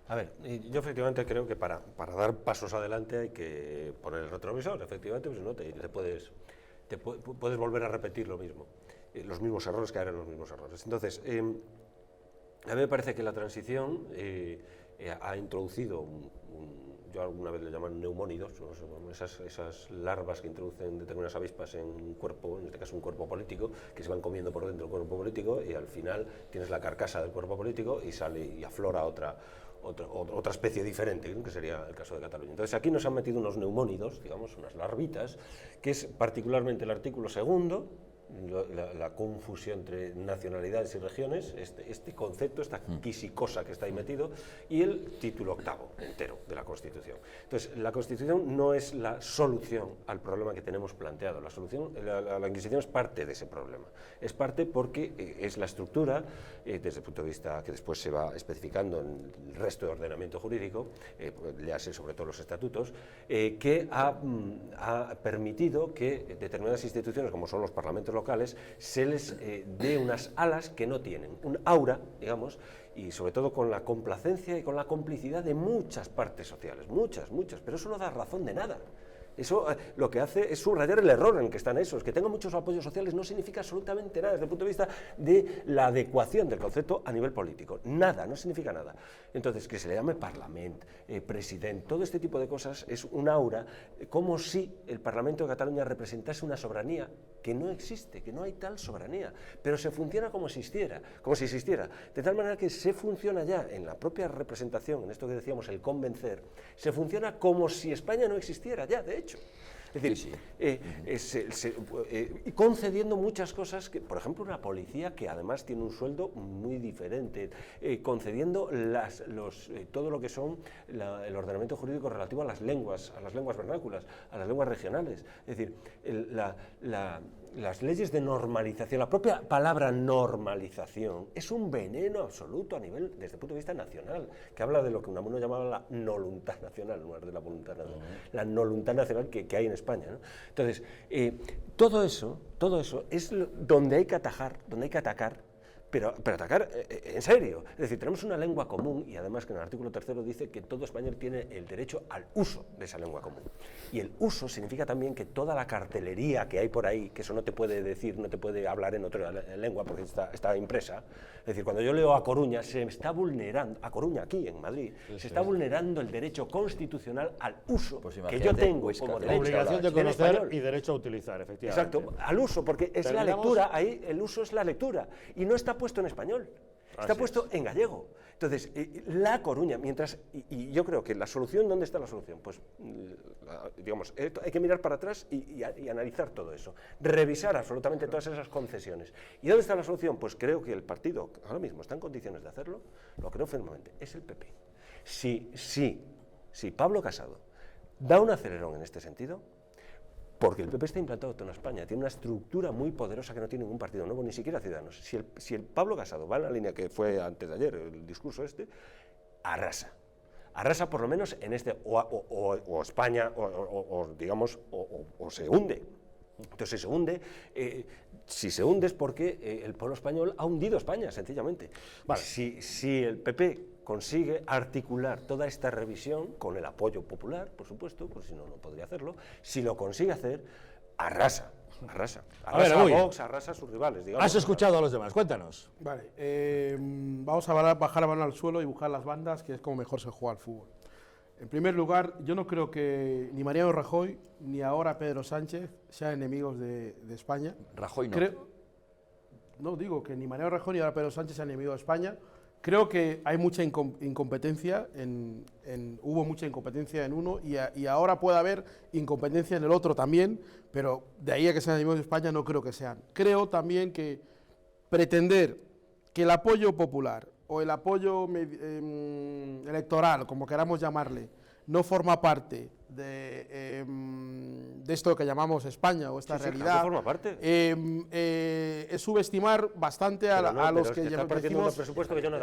[SPEAKER 4] A ver, yo efectivamente creo que para dar pasos adelante hay que poner el retrovisor, efectivamente, pues no te puedes volver a repetir lo mismo, los mismos errores, que eran los mismos errores. Entonces, a mí me parece que la transición ha introducido yo alguna vez le llaman neumónidos, esas larvas que introducen determinadas avispas en un cuerpo, en este caso un cuerpo político, que se van comiendo por dentro del cuerpo político y al final tienes la carcasa del cuerpo político y sale y aflora otra especie diferente, que sería el caso de Cataluña. Entonces aquí nos han metido unos neumónidos, digamos, unas larvitas, que es particularmente el artículo 2, la confusión entre nacionalidades y regiones, este concepto, esta quisicosa que está ahí metido, y el título 8 entero de la Constitución. Entonces, la Constitución no es la solución al problema que tenemos planteado. La Inquisición es parte de ese problema. Es parte porque es la estructura, desde el punto de vista que después se va especificando en el resto de ordenamiento jurídico, léase sobre todo los estatutos, que ha permitido que determinadas instituciones, como son los parlamentos locales, se les dé unas alas que no tienen, un aura, digamos, y sobre todo con la complacencia y con la complicidad de muchas partes sociales, muchas, pero eso no da razón de nada. Eso lo que hace es subrayar el error en el que están esos. Que tengan muchos apoyos sociales no significa absolutamente nada desde el punto de vista de la adecuación del concepto a nivel político. Nada, no significa nada. Entonces, que se le llame Parlament, President, todo este tipo de cosas es un aura, como si el Parlamento de Cataluña representase una soberanía que no existe, que no hay tal soberanía, pero se funciona como si existiera, de tal manera que se funciona ya en la propia representación, en esto que decíamos, el convencer, se funciona como si España no existiera ya, de hecho. Es decir, concediendo muchas cosas, que, por ejemplo, una policía que además tiene un sueldo muy diferente, concediendo todo lo que son el ordenamiento jurídico relativo a las lenguas vernáculas, a las lenguas regionales. Es decir, las leyes de normalización, la propia palabra normalización es un veneno absoluto a nivel, desde el punto de vista nacional, que habla de lo que Unamuno llamaba la voluntad nacional, en lugar de la voluntad nacional, la voluntad nacional que hay en España, ¿no? Entonces, todo eso es donde hay que atacar, pero atacar en serio. Es decir, tenemos una lengua común y además que en el artículo 3 dice que todo español tiene el derecho al uso de esa lengua común. Y el uso significa también que toda la cartelería que hay por ahí, que eso no te puede decir, no te puede hablar en otra lengua porque está impresa. Es decir, cuando yo leo A Coruña, se está vulnerando, A Coruña aquí en Madrid, se está vulnerando el derecho constitucional al uso que yo tengo como derecho.
[SPEAKER 1] Obligación de conocer y derecho a utilizar, efectivamente.
[SPEAKER 4] Exacto, al uso, porque es la lectura, ahí el uso es la lectura, y no está puesto en español, está puesto en gallego. Entonces, La Coruña, y yo creo que la solución, ¿dónde está la solución? Pues, digamos, hay que mirar para atrás y analizar todo eso, revisar absolutamente todas esas concesiones. ¿Y dónde está la solución? Pues creo que el partido, ahora mismo está en condiciones de hacerlo, lo creo firmemente, es el PP. Si Pablo Casado da un acelerón en este sentido, porque el PP está implantado en toda España, tiene una estructura muy poderosa que no tiene ningún partido nuevo, ni siquiera Ciudadanos. Si el Pablo Casado va en la línea que fue antes de ayer, el discurso arrasa. Arrasa por lo menos en o España, digamos, o se hunde. Entonces, si se hunde es porque el pueblo español ha hundido España, sencillamente. Vale. Si el PP consigue articular toda esta revisión con el apoyo popular, por supuesto, pues si no, no podría hacerlo. Si lo consigue hacer, arrasa a Vox, arrasa a sus rivales, digamos.
[SPEAKER 1] Has escuchado a los demás, cuéntanos.
[SPEAKER 7] Vale, vamos a bajar la mano al suelo y buscar las bandas, que es como mejor se juega al fútbol. En primer lugar, yo no creo que ni Mariano Rajoy ni ahora Pedro Sánchez sean enemigos de España.
[SPEAKER 2] Rajoy no.
[SPEAKER 7] No, digo que ni Mariano Rajoy ni ahora Pedro Sánchez sean enemigos de España. Creo que hay mucha incompetencia, hubo mucha incompetencia en uno y ahora puede haber incompetencia en el otro también, pero de ahí a que sean enemigos de España no creo que sean. Creo también que pretender que el apoyo popular o el apoyo electoral, como queramos llamarle, no forma parte de esto que llamamos España o esta realidad,
[SPEAKER 4] claro que forma parte.
[SPEAKER 7] Es subestimar bastante a los que decimos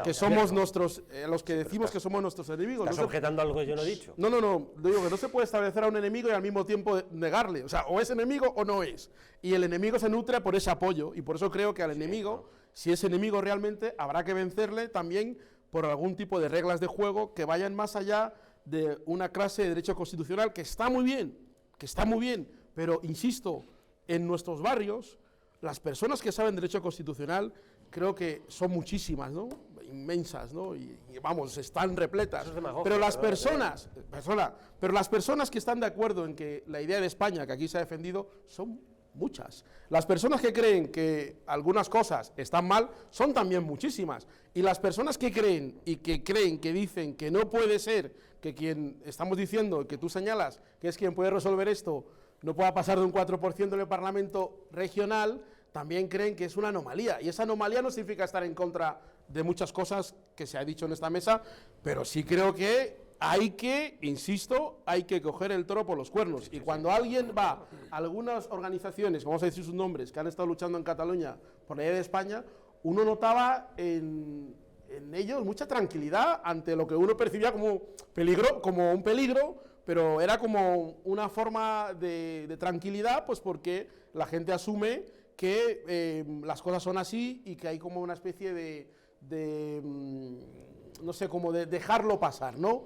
[SPEAKER 7] que somos nuestros, los que decimos que somos nuestros enemigos.
[SPEAKER 4] ¿Estás objetando algo que yo no he dicho?
[SPEAKER 7] No, digo que no se puede establecer a un enemigo y al mismo tiempo negarle, o sea, o es enemigo o no es, y el enemigo se nutre por ese apoyo, y por eso creo que al enemigo, si es enemigo realmente, habrá que vencerle también por algún tipo de reglas de juego que vayan más allá de una clase de derecho constitucional que está muy bien, pero insisto, en nuestros barrios, las personas que saben derecho constitucional creo que son muchísimas, ¿no? Inmensas, ¿no? Y vamos, están repletas. Pero las personas que están de acuerdo en que la idea de España que aquí se ha defendido son muchas. Las personas que creen que algunas cosas están mal son también muchísimas. Y las personas que creen que dicen que no puede ser que quien estamos diciendo, que tú señalas, que es quien puede resolver esto, no pueda pasar de un 4% en el Parlamento regional, también creen que es una anomalía. Y esa anomalía no significa estar en contra de muchas cosas que se ha dicho en esta mesa, pero sí creo que hay que coger el toro por los cuernos. Y cuando alguien va a algunas organizaciones, vamos a decir sus nombres, que han estado luchando en Cataluña por la idea de España, uno notaba en ellos mucha tranquilidad ante lo que uno percibía como un peligro, pero era como una forma de tranquilidad, pues porque la gente asume que las cosas son así y que hay como una especie no sé, como de dejarlo pasar, ¿no?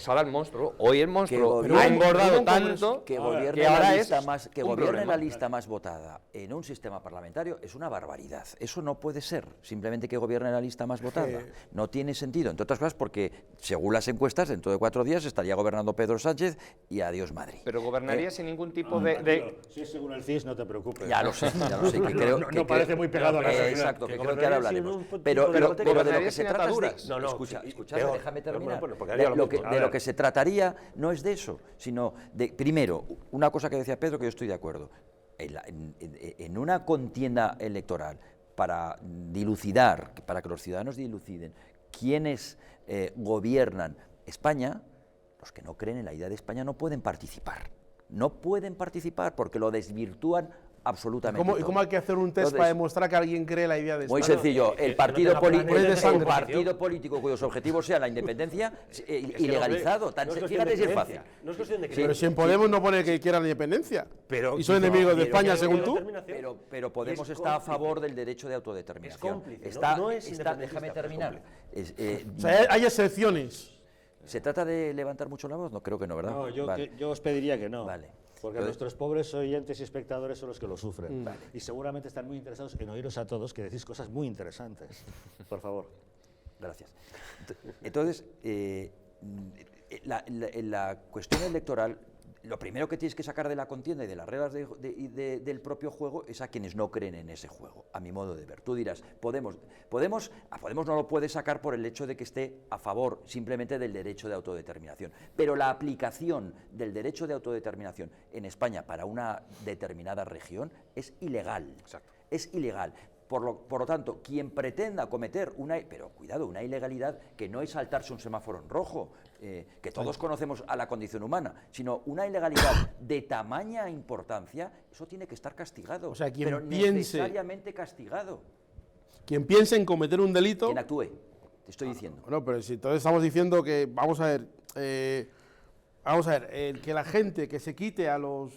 [SPEAKER 3] nos sale el monstruo. Hoy el monstruo
[SPEAKER 2] Que
[SPEAKER 3] ha engordado tanto
[SPEAKER 2] que
[SPEAKER 3] que ahora es
[SPEAKER 2] que
[SPEAKER 3] un
[SPEAKER 2] gobierne
[SPEAKER 3] problema.
[SPEAKER 2] la lista más votada en un sistema parlamentario es una barbaridad. Eso no puede ser, simplemente que gobierne la lista más votada. No tiene sentido, entre otras cosas porque, según las encuestas, dentro de 4 días estaría gobernando Pedro Sánchez y adiós Madrid.
[SPEAKER 3] Pero gobernaría sin ningún tipo de...
[SPEAKER 1] Si es según el CIS, no te preocupes.
[SPEAKER 2] Ya lo sé, que creo...
[SPEAKER 1] no parece muy pegado a la realidad.
[SPEAKER 2] Exacto, que creo que ahora hablaremos. Pero de lo que se trata es de... Escucha, déjame terminar. De lo que se trataría no es de eso, sino de, primero, una cosa que decía Pedro, que yo estoy de acuerdo. En una contienda electoral para dilucidar, para que los ciudadanos diluciden quiénes gobiernan España, los que no creen en la idea de España no pueden participar. No pueden participar porque lo desvirtúan absolutamente.
[SPEAKER 7] ¿Y cómo hay que hacer un test para demostrar que alguien cree la idea de España?
[SPEAKER 2] Muy sencillo, el partido político cuyos objetivos sean la independencia, ilegalizado. Fíjate si es fácil.
[SPEAKER 7] Pero si en Podemos no pone que quiera la independencia, y son enemigos de España, según tú.
[SPEAKER 2] Pero Podemos está a favor del derecho de autodeterminación. Déjame terminar.
[SPEAKER 7] O sea, hay excepciones.
[SPEAKER 2] ¿Se trata de levantar mucho la voz? No, creo que no, ¿verdad?
[SPEAKER 1] No, yo os pediría que no. Vale. Porque nuestros pobres oyentes y espectadores son los que lo sufren. Vale. Y seguramente están muy interesados en oíros a todos, que decís cosas muy interesantes. Por favor.
[SPEAKER 2] Gracias. Entonces, la cuestión electoral, lo primero que tienes que sacar de la contienda y de las reglas del propio juego es a quienes no creen en ese juego, a mi modo de ver. Tú dirás, Podemos no lo puede sacar por el hecho de que esté a favor simplemente del derecho de autodeterminación, pero la aplicación del derecho de autodeterminación en España para una determinada región es ilegal. Exacto. Es ilegal. Por lo tanto, quien pretenda cometer una ilegalidad que no es saltarse un semáforo en rojo, que todos conocemos a la condición humana, sino una ilegalidad de tamaña importancia, eso tiene que estar castigado,
[SPEAKER 7] o sea,
[SPEAKER 2] pero necesariamente castigado.
[SPEAKER 7] Quien piense en cometer un delito...
[SPEAKER 2] Quien actúe, te estoy diciendo.
[SPEAKER 7] Bueno, pero si entonces estamos diciendo que, vamos a ver, que la gente que se quite a los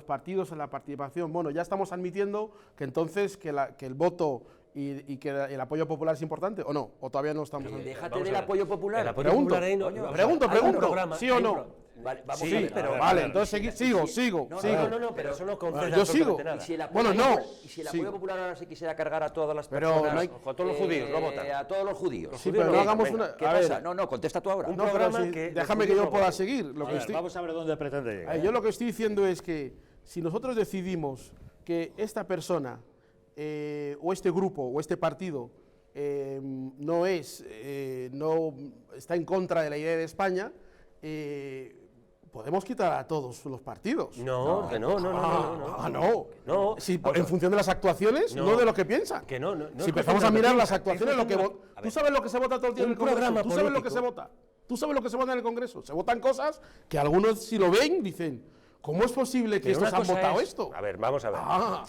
[SPEAKER 7] partidos en la participación, bueno, ya estamos admitiendo que entonces que el voto y que el apoyo popular es importante, ¿o no? ¿O todavía no estamos admitiendo?
[SPEAKER 2] Déjate del apoyo popular.
[SPEAKER 7] Pregunto, ¿sí o no?
[SPEAKER 2] Vale, vamos
[SPEAKER 7] sí,
[SPEAKER 2] a ver,
[SPEAKER 7] pero vale, entonces sigo.
[SPEAKER 4] No, pero eso no concede
[SPEAKER 7] yo sigo.
[SPEAKER 2] Y si el apoyo popular ahora se quisiera cargar a todas las personas,
[SPEAKER 4] a todos los judíos, no votan.
[SPEAKER 2] A todos los judíos.
[SPEAKER 7] Sí, pero no hagamos una...
[SPEAKER 2] ¿Qué pasa? No, contesta tú ahora.
[SPEAKER 7] Déjame que yo pueda seguir.
[SPEAKER 1] Vamos a ver dónde pretende llegar.
[SPEAKER 7] Yo lo que estoy diciendo es que si nosotros decidimos que esta persona o este grupo o este partido no está en contra de la idea de España, podemos quitar a todos los partidos.
[SPEAKER 4] No.
[SPEAKER 7] Si, en función de las actuaciones, no de lo que piensan. Si empezamos a mirar las actuaciones, tú sabes lo que se vota todo el tiempo en el Congreso. Tú sabes lo que se vota. Tú sabes lo que se vota en el Congreso. Se votan cosas que algunos, si lo ven, dicen: ¿cómo es posible que estos han votado esto?
[SPEAKER 4] A ver, vamos a ver.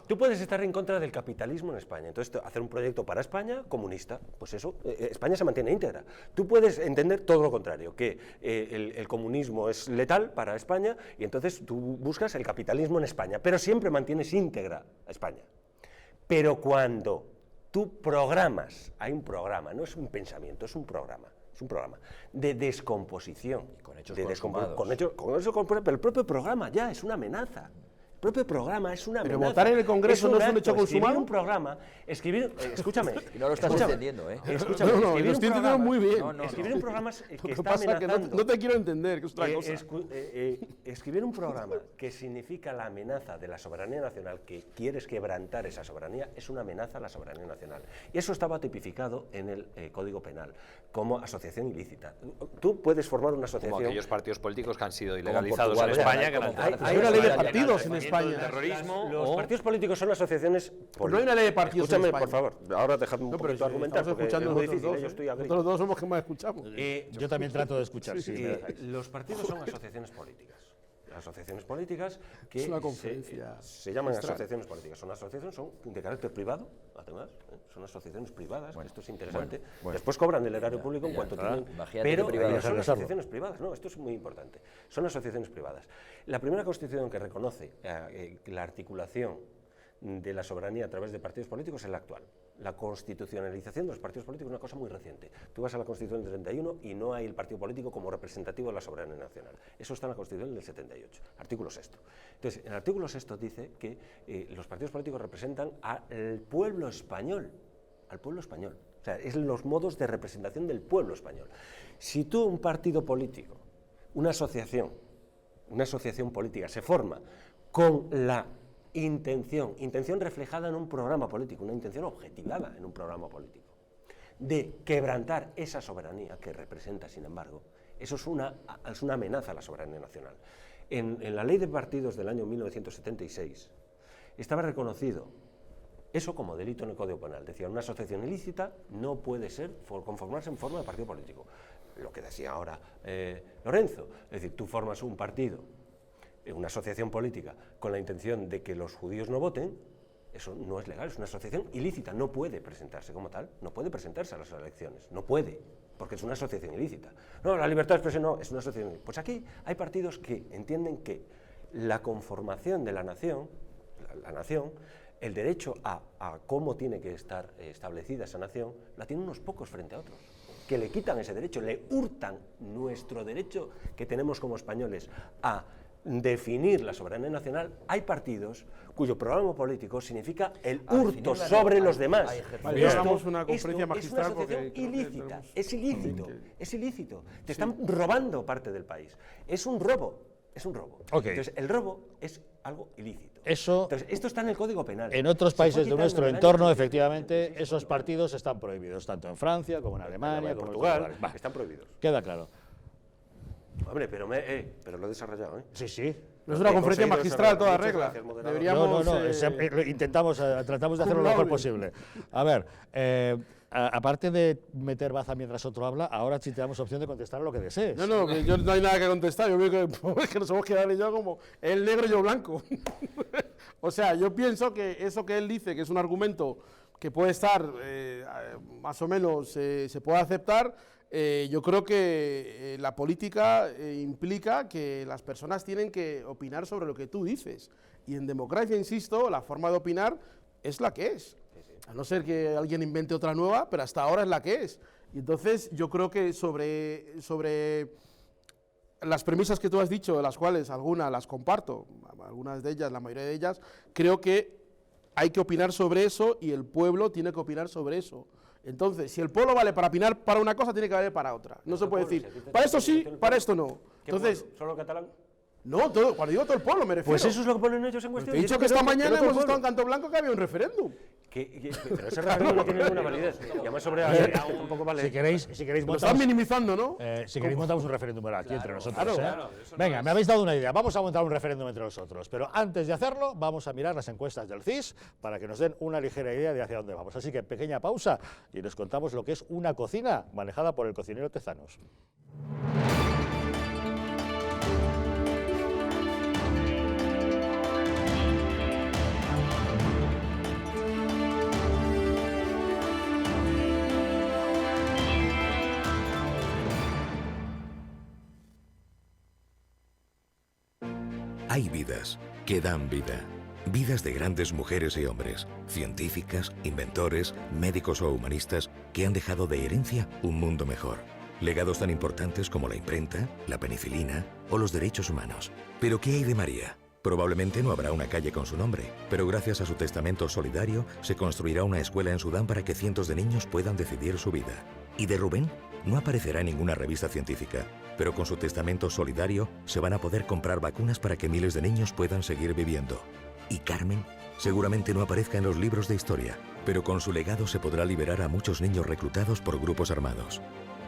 [SPEAKER 4] Tú puedes estar en contra del capitalismo en España, entonces hacer un proyecto para España comunista, pues eso, España se mantiene íntegra. Tú puedes entender todo lo contrario, que el comunismo es letal para España y entonces tú buscas el capitalismo en España, pero siempre mantienes íntegra a España. Pero cuando tú programas, hay un programa, no es un pensamiento, es un programa. Es un programa de descomposición.
[SPEAKER 2] Y con hechos
[SPEAKER 4] consumados. Pero el propio programa ya es una amenaza. El propio programa es una amenaza.
[SPEAKER 7] Pero votar en el Congreso no es un hecho consumado.
[SPEAKER 4] Escúchame.
[SPEAKER 2] Y no lo estás entendiendo, ¿eh?
[SPEAKER 4] Escúchame.
[SPEAKER 7] No, lo estoy entendiendo muy bien.
[SPEAKER 4] Escribir un programa que está
[SPEAKER 7] pasa
[SPEAKER 4] amenazando.
[SPEAKER 7] Que no te quiero entender, que es otra cosa.
[SPEAKER 4] Escribir un programa que significa la amenaza de la soberanía nacional, que quieres quebrantar esa soberanía, es una amenaza a la soberanía nacional. Y eso estaba tipificado en el Código Penal como asociación ilícita. Tú puedes formar una asociación...
[SPEAKER 3] Como aquellos partidos políticos que han sido ilegalizados en España.
[SPEAKER 7] Hay una ley de partidos en España.
[SPEAKER 4] Los partidos políticos son asociaciones...
[SPEAKER 7] No hay una ley de partidos en España.
[SPEAKER 4] Por favor, ahora dejadme un poquito argumentar, porque es muy difícil, yo estoy aquí.
[SPEAKER 7] Nosotros dos somos los que más escuchamos.
[SPEAKER 1] Yo también trato de escuchar,
[SPEAKER 4] los partidos son asociaciones políticas. Asociaciones políticas que
[SPEAKER 7] es una conferencia
[SPEAKER 4] se llaman asociaciones políticas. Son asociaciones de carácter privado, además, son asociaciones privadas, esto es interesante. Después cobran del erario público en cuanto tienen... Pero son asociaciones privadas, esto es muy importante. Son asociaciones privadas. La primera Constitución que reconoce la articulación de la soberanía a través de partidos políticos es la actual. la constitucionalización de los partidos políticos es una cosa muy reciente. Tú vas a la Constitución del 31 y no hay el partido político como representativo de la soberanía nacional. Eso está en la Constitución del 78, artículo 6. Entonces, el artículo 6 dice que los partidos políticos representan al pueblo español, O sea, es los modos de representación del pueblo español. Si tú, un partido político, una asociación política se forma con la intención reflejada en un programa político, una intención objetivada en un programa político, de quebrantar esa soberanía que representa, sin embargo, eso es una amenaza a la soberanía nacional. En la ley de partidos del año 1976 estaba reconocido eso como delito en el Código Penal. Decía, una asociación ilícita no puede conformarse en forma de partido político. Lo que decía ahora Lorenzo, es decir, tú formas un partido, una asociación política, con la intención de que los judíos no voten, eso no es legal, es una asociación ilícita, no puede presentarse como tal, no puede presentarse a las elecciones, no puede, porque es una asociación ilícita. No, la libertad de expresión no, es una asociación ilícita. Pues aquí hay partidos que entienden que la conformación de la nación, el derecho a cómo tiene que estar establecida esa nación, la tienen unos pocos frente a otros, que le quitan ese derecho, le hurtan nuestro derecho que tenemos como españoles a definir la soberanía nacional. Hay partidos cuyo programa político significa el hurto sobre los demás.
[SPEAKER 7] Hagamos una conferencia magistral
[SPEAKER 4] es una asociación ilícita, es ilícito. Te están robando parte del país. Es un robo.
[SPEAKER 1] Okay.
[SPEAKER 4] Entonces, el robo es algo ilícito.
[SPEAKER 1] Entonces,
[SPEAKER 4] esto está en el Código Penal.
[SPEAKER 1] En otros países de nuestro entorno, efectivamente, esos partidos están prohibidos, tanto en Francia como en Alemania, como en
[SPEAKER 4] Portugal. Están prohibidos.
[SPEAKER 1] Queda claro.
[SPEAKER 4] Hombre, pero lo he desarrollado, ¿eh?
[SPEAKER 1] Sí.
[SPEAKER 7] No es una conferencia magistral toda regla.
[SPEAKER 1] Deberíamos... tratamos de hacerlo lo mejor posible. A ver, aparte de meter baza mientras otro habla, ahora sí te damos opción de contestar a lo que desees.
[SPEAKER 7] No, yo no hay nada que contestar. Yo veo que nos hemos quedado yo como el negro y yo blanco. O sea, yo pienso que eso que él dice, que es un argumento que puede estar más o menos, se puede aceptar. Yo creo que la política implica que las personas tienen que opinar sobre lo que tú dices. Y en democracia, insisto, la forma de opinar es la que es. A no ser que alguien invente otra nueva, pero hasta ahora es la que es. Y entonces yo creo que sobre las premisas que tú has dicho, de las cuales algunas las comparto, algunas de ellas, la mayoría de ellas, creo que hay que opinar sobre eso y el pueblo tiene que opinar sobre eso. Entonces, si el pueblo vale para opinar para una cosa, tiene que valer para otra. No se puede decir, para esto sí, para esto no. Entonces,
[SPEAKER 4] ¿solo catalán?
[SPEAKER 7] No, cuando digo todo el pueblo me refiero.
[SPEAKER 4] Pues eso es lo que ponen ellos en cuestión.
[SPEAKER 7] He dicho que esta mañana hemos estado en Canto Blanco que había un referéndum.
[SPEAKER 4] Pero ese referéndum no tiene ninguna validez. Y además sobre tampoco vale.
[SPEAKER 1] Si queréis
[SPEAKER 7] lo están minimizando, ¿no?
[SPEAKER 1] Si queréis montamos un referéndum aquí entre nosotros.
[SPEAKER 7] Claro.
[SPEAKER 1] Venga, me habéis dado una idea. Vamos a montar un referéndum entre nosotros. Pero antes de hacerlo, vamos a mirar las encuestas del CIS para que nos den una ligera idea de hacia dónde vamos. Así que pequeña pausa y les contamos lo que es una cocina manejada por el cocinero Tezanos.
[SPEAKER 8] Hay vidas que dan vida. Vidas de grandes mujeres y hombres, científicas, inventores, médicos o humanistas que han dejado de herencia un mundo mejor. Legados tan importantes como la imprenta, la penicilina o los derechos humanos. ¿Pero qué hay de María? Probablemente no habrá una calle con su nombre, pero gracias a su testamento solidario se construirá una escuela en Sudán para que cientos de niños puedan decidir su vida. ¿Y de Rubén? No aparecerá en ninguna revista científica, pero con su testamento solidario se van a poder comprar vacunas para que miles de niños puedan seguir viviendo. ¿Y Carmen? Seguramente no aparezca en los libros de historia, pero con su legado se podrá liberar a muchos niños reclutados por grupos armados.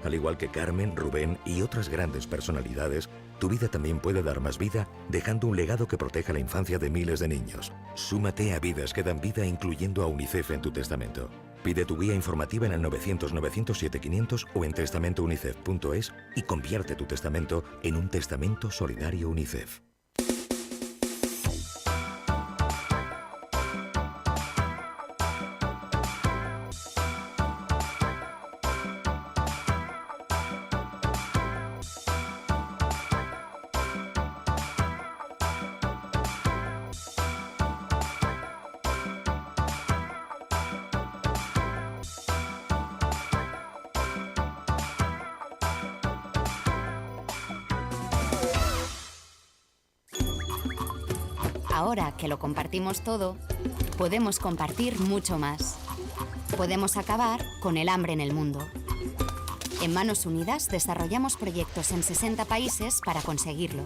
[SPEAKER 8] Al igual que Carmen, Rubén y otras grandes personalidades, tu vida también puede dar más vida dejando un legado que proteja la infancia de miles de niños. Súmate a Vidas que dan vida incluyendo a UNICEF en tu testamento. Pide tu guía informativa en el 900-907-500 o en testamentounicef.es y convierte tu testamento en un testamento solidario UNICEF.
[SPEAKER 9] Ahora que lo compartimos todo, podemos compartir mucho más. Podemos acabar con el hambre en el mundo. En Manos Unidas desarrollamos proyectos en 60 países para conseguirlo.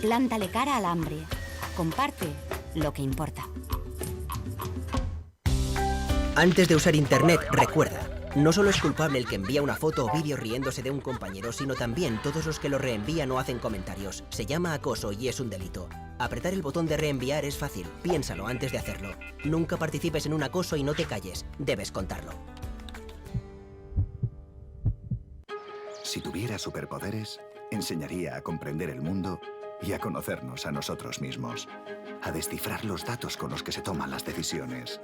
[SPEAKER 9] Plántale cara al hambre. Comparte lo que importa.
[SPEAKER 10] Antes de usar Internet, recuerda, no solo es culpable el que envía una foto o vídeo riéndose de un compañero, sino también todos los que lo reenvían o hacen comentarios. Se llama acoso y es un delito. Apretar el botón de reenviar es fácil, piénsalo antes de hacerlo. Nunca participes en un acoso y no te calles, debes contarlo.
[SPEAKER 11] Si tuviera superpoderes, enseñaría a comprender el mundo y a conocernos a nosotros mismos, a descifrar los datos con los que se toman las decisiones,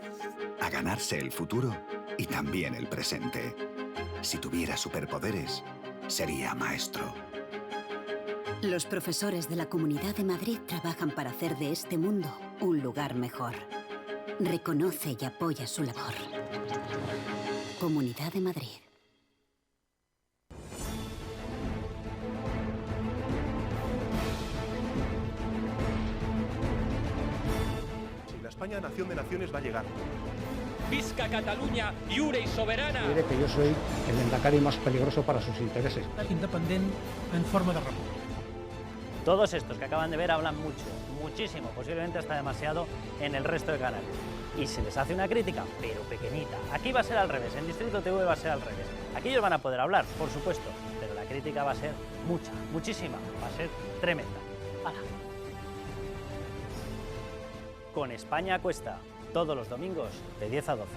[SPEAKER 11] a ganarse el futuro y también el presente. Si tuviera superpoderes, sería maestro.
[SPEAKER 12] Los profesores de la Comunidad de Madrid trabajan para hacer de este mundo un lugar mejor. Reconoce y apoya su labor. Comunidad de Madrid.
[SPEAKER 6] Si la España nación de naciones va a llegar.
[SPEAKER 13] Visca Catalunya, lliure i soberana.
[SPEAKER 14] Diré que yo soy el Lehendakari más peligroso para sus intereses.
[SPEAKER 15] Independent en forma de república.
[SPEAKER 16] Todos estos que acaban de ver hablan mucho, muchísimo, posiblemente hasta demasiado en el resto de canales. Y se les hace una crítica, pero pequeñita. Aquí va a ser al revés, en Distrito TV va a ser al revés. Aquí ellos van a poder hablar, por supuesto, pero la crítica va a ser mucha, muchísima, va a ser tremenda. ¡Hala! Con España a cuesta, todos los domingos de 10 a 12.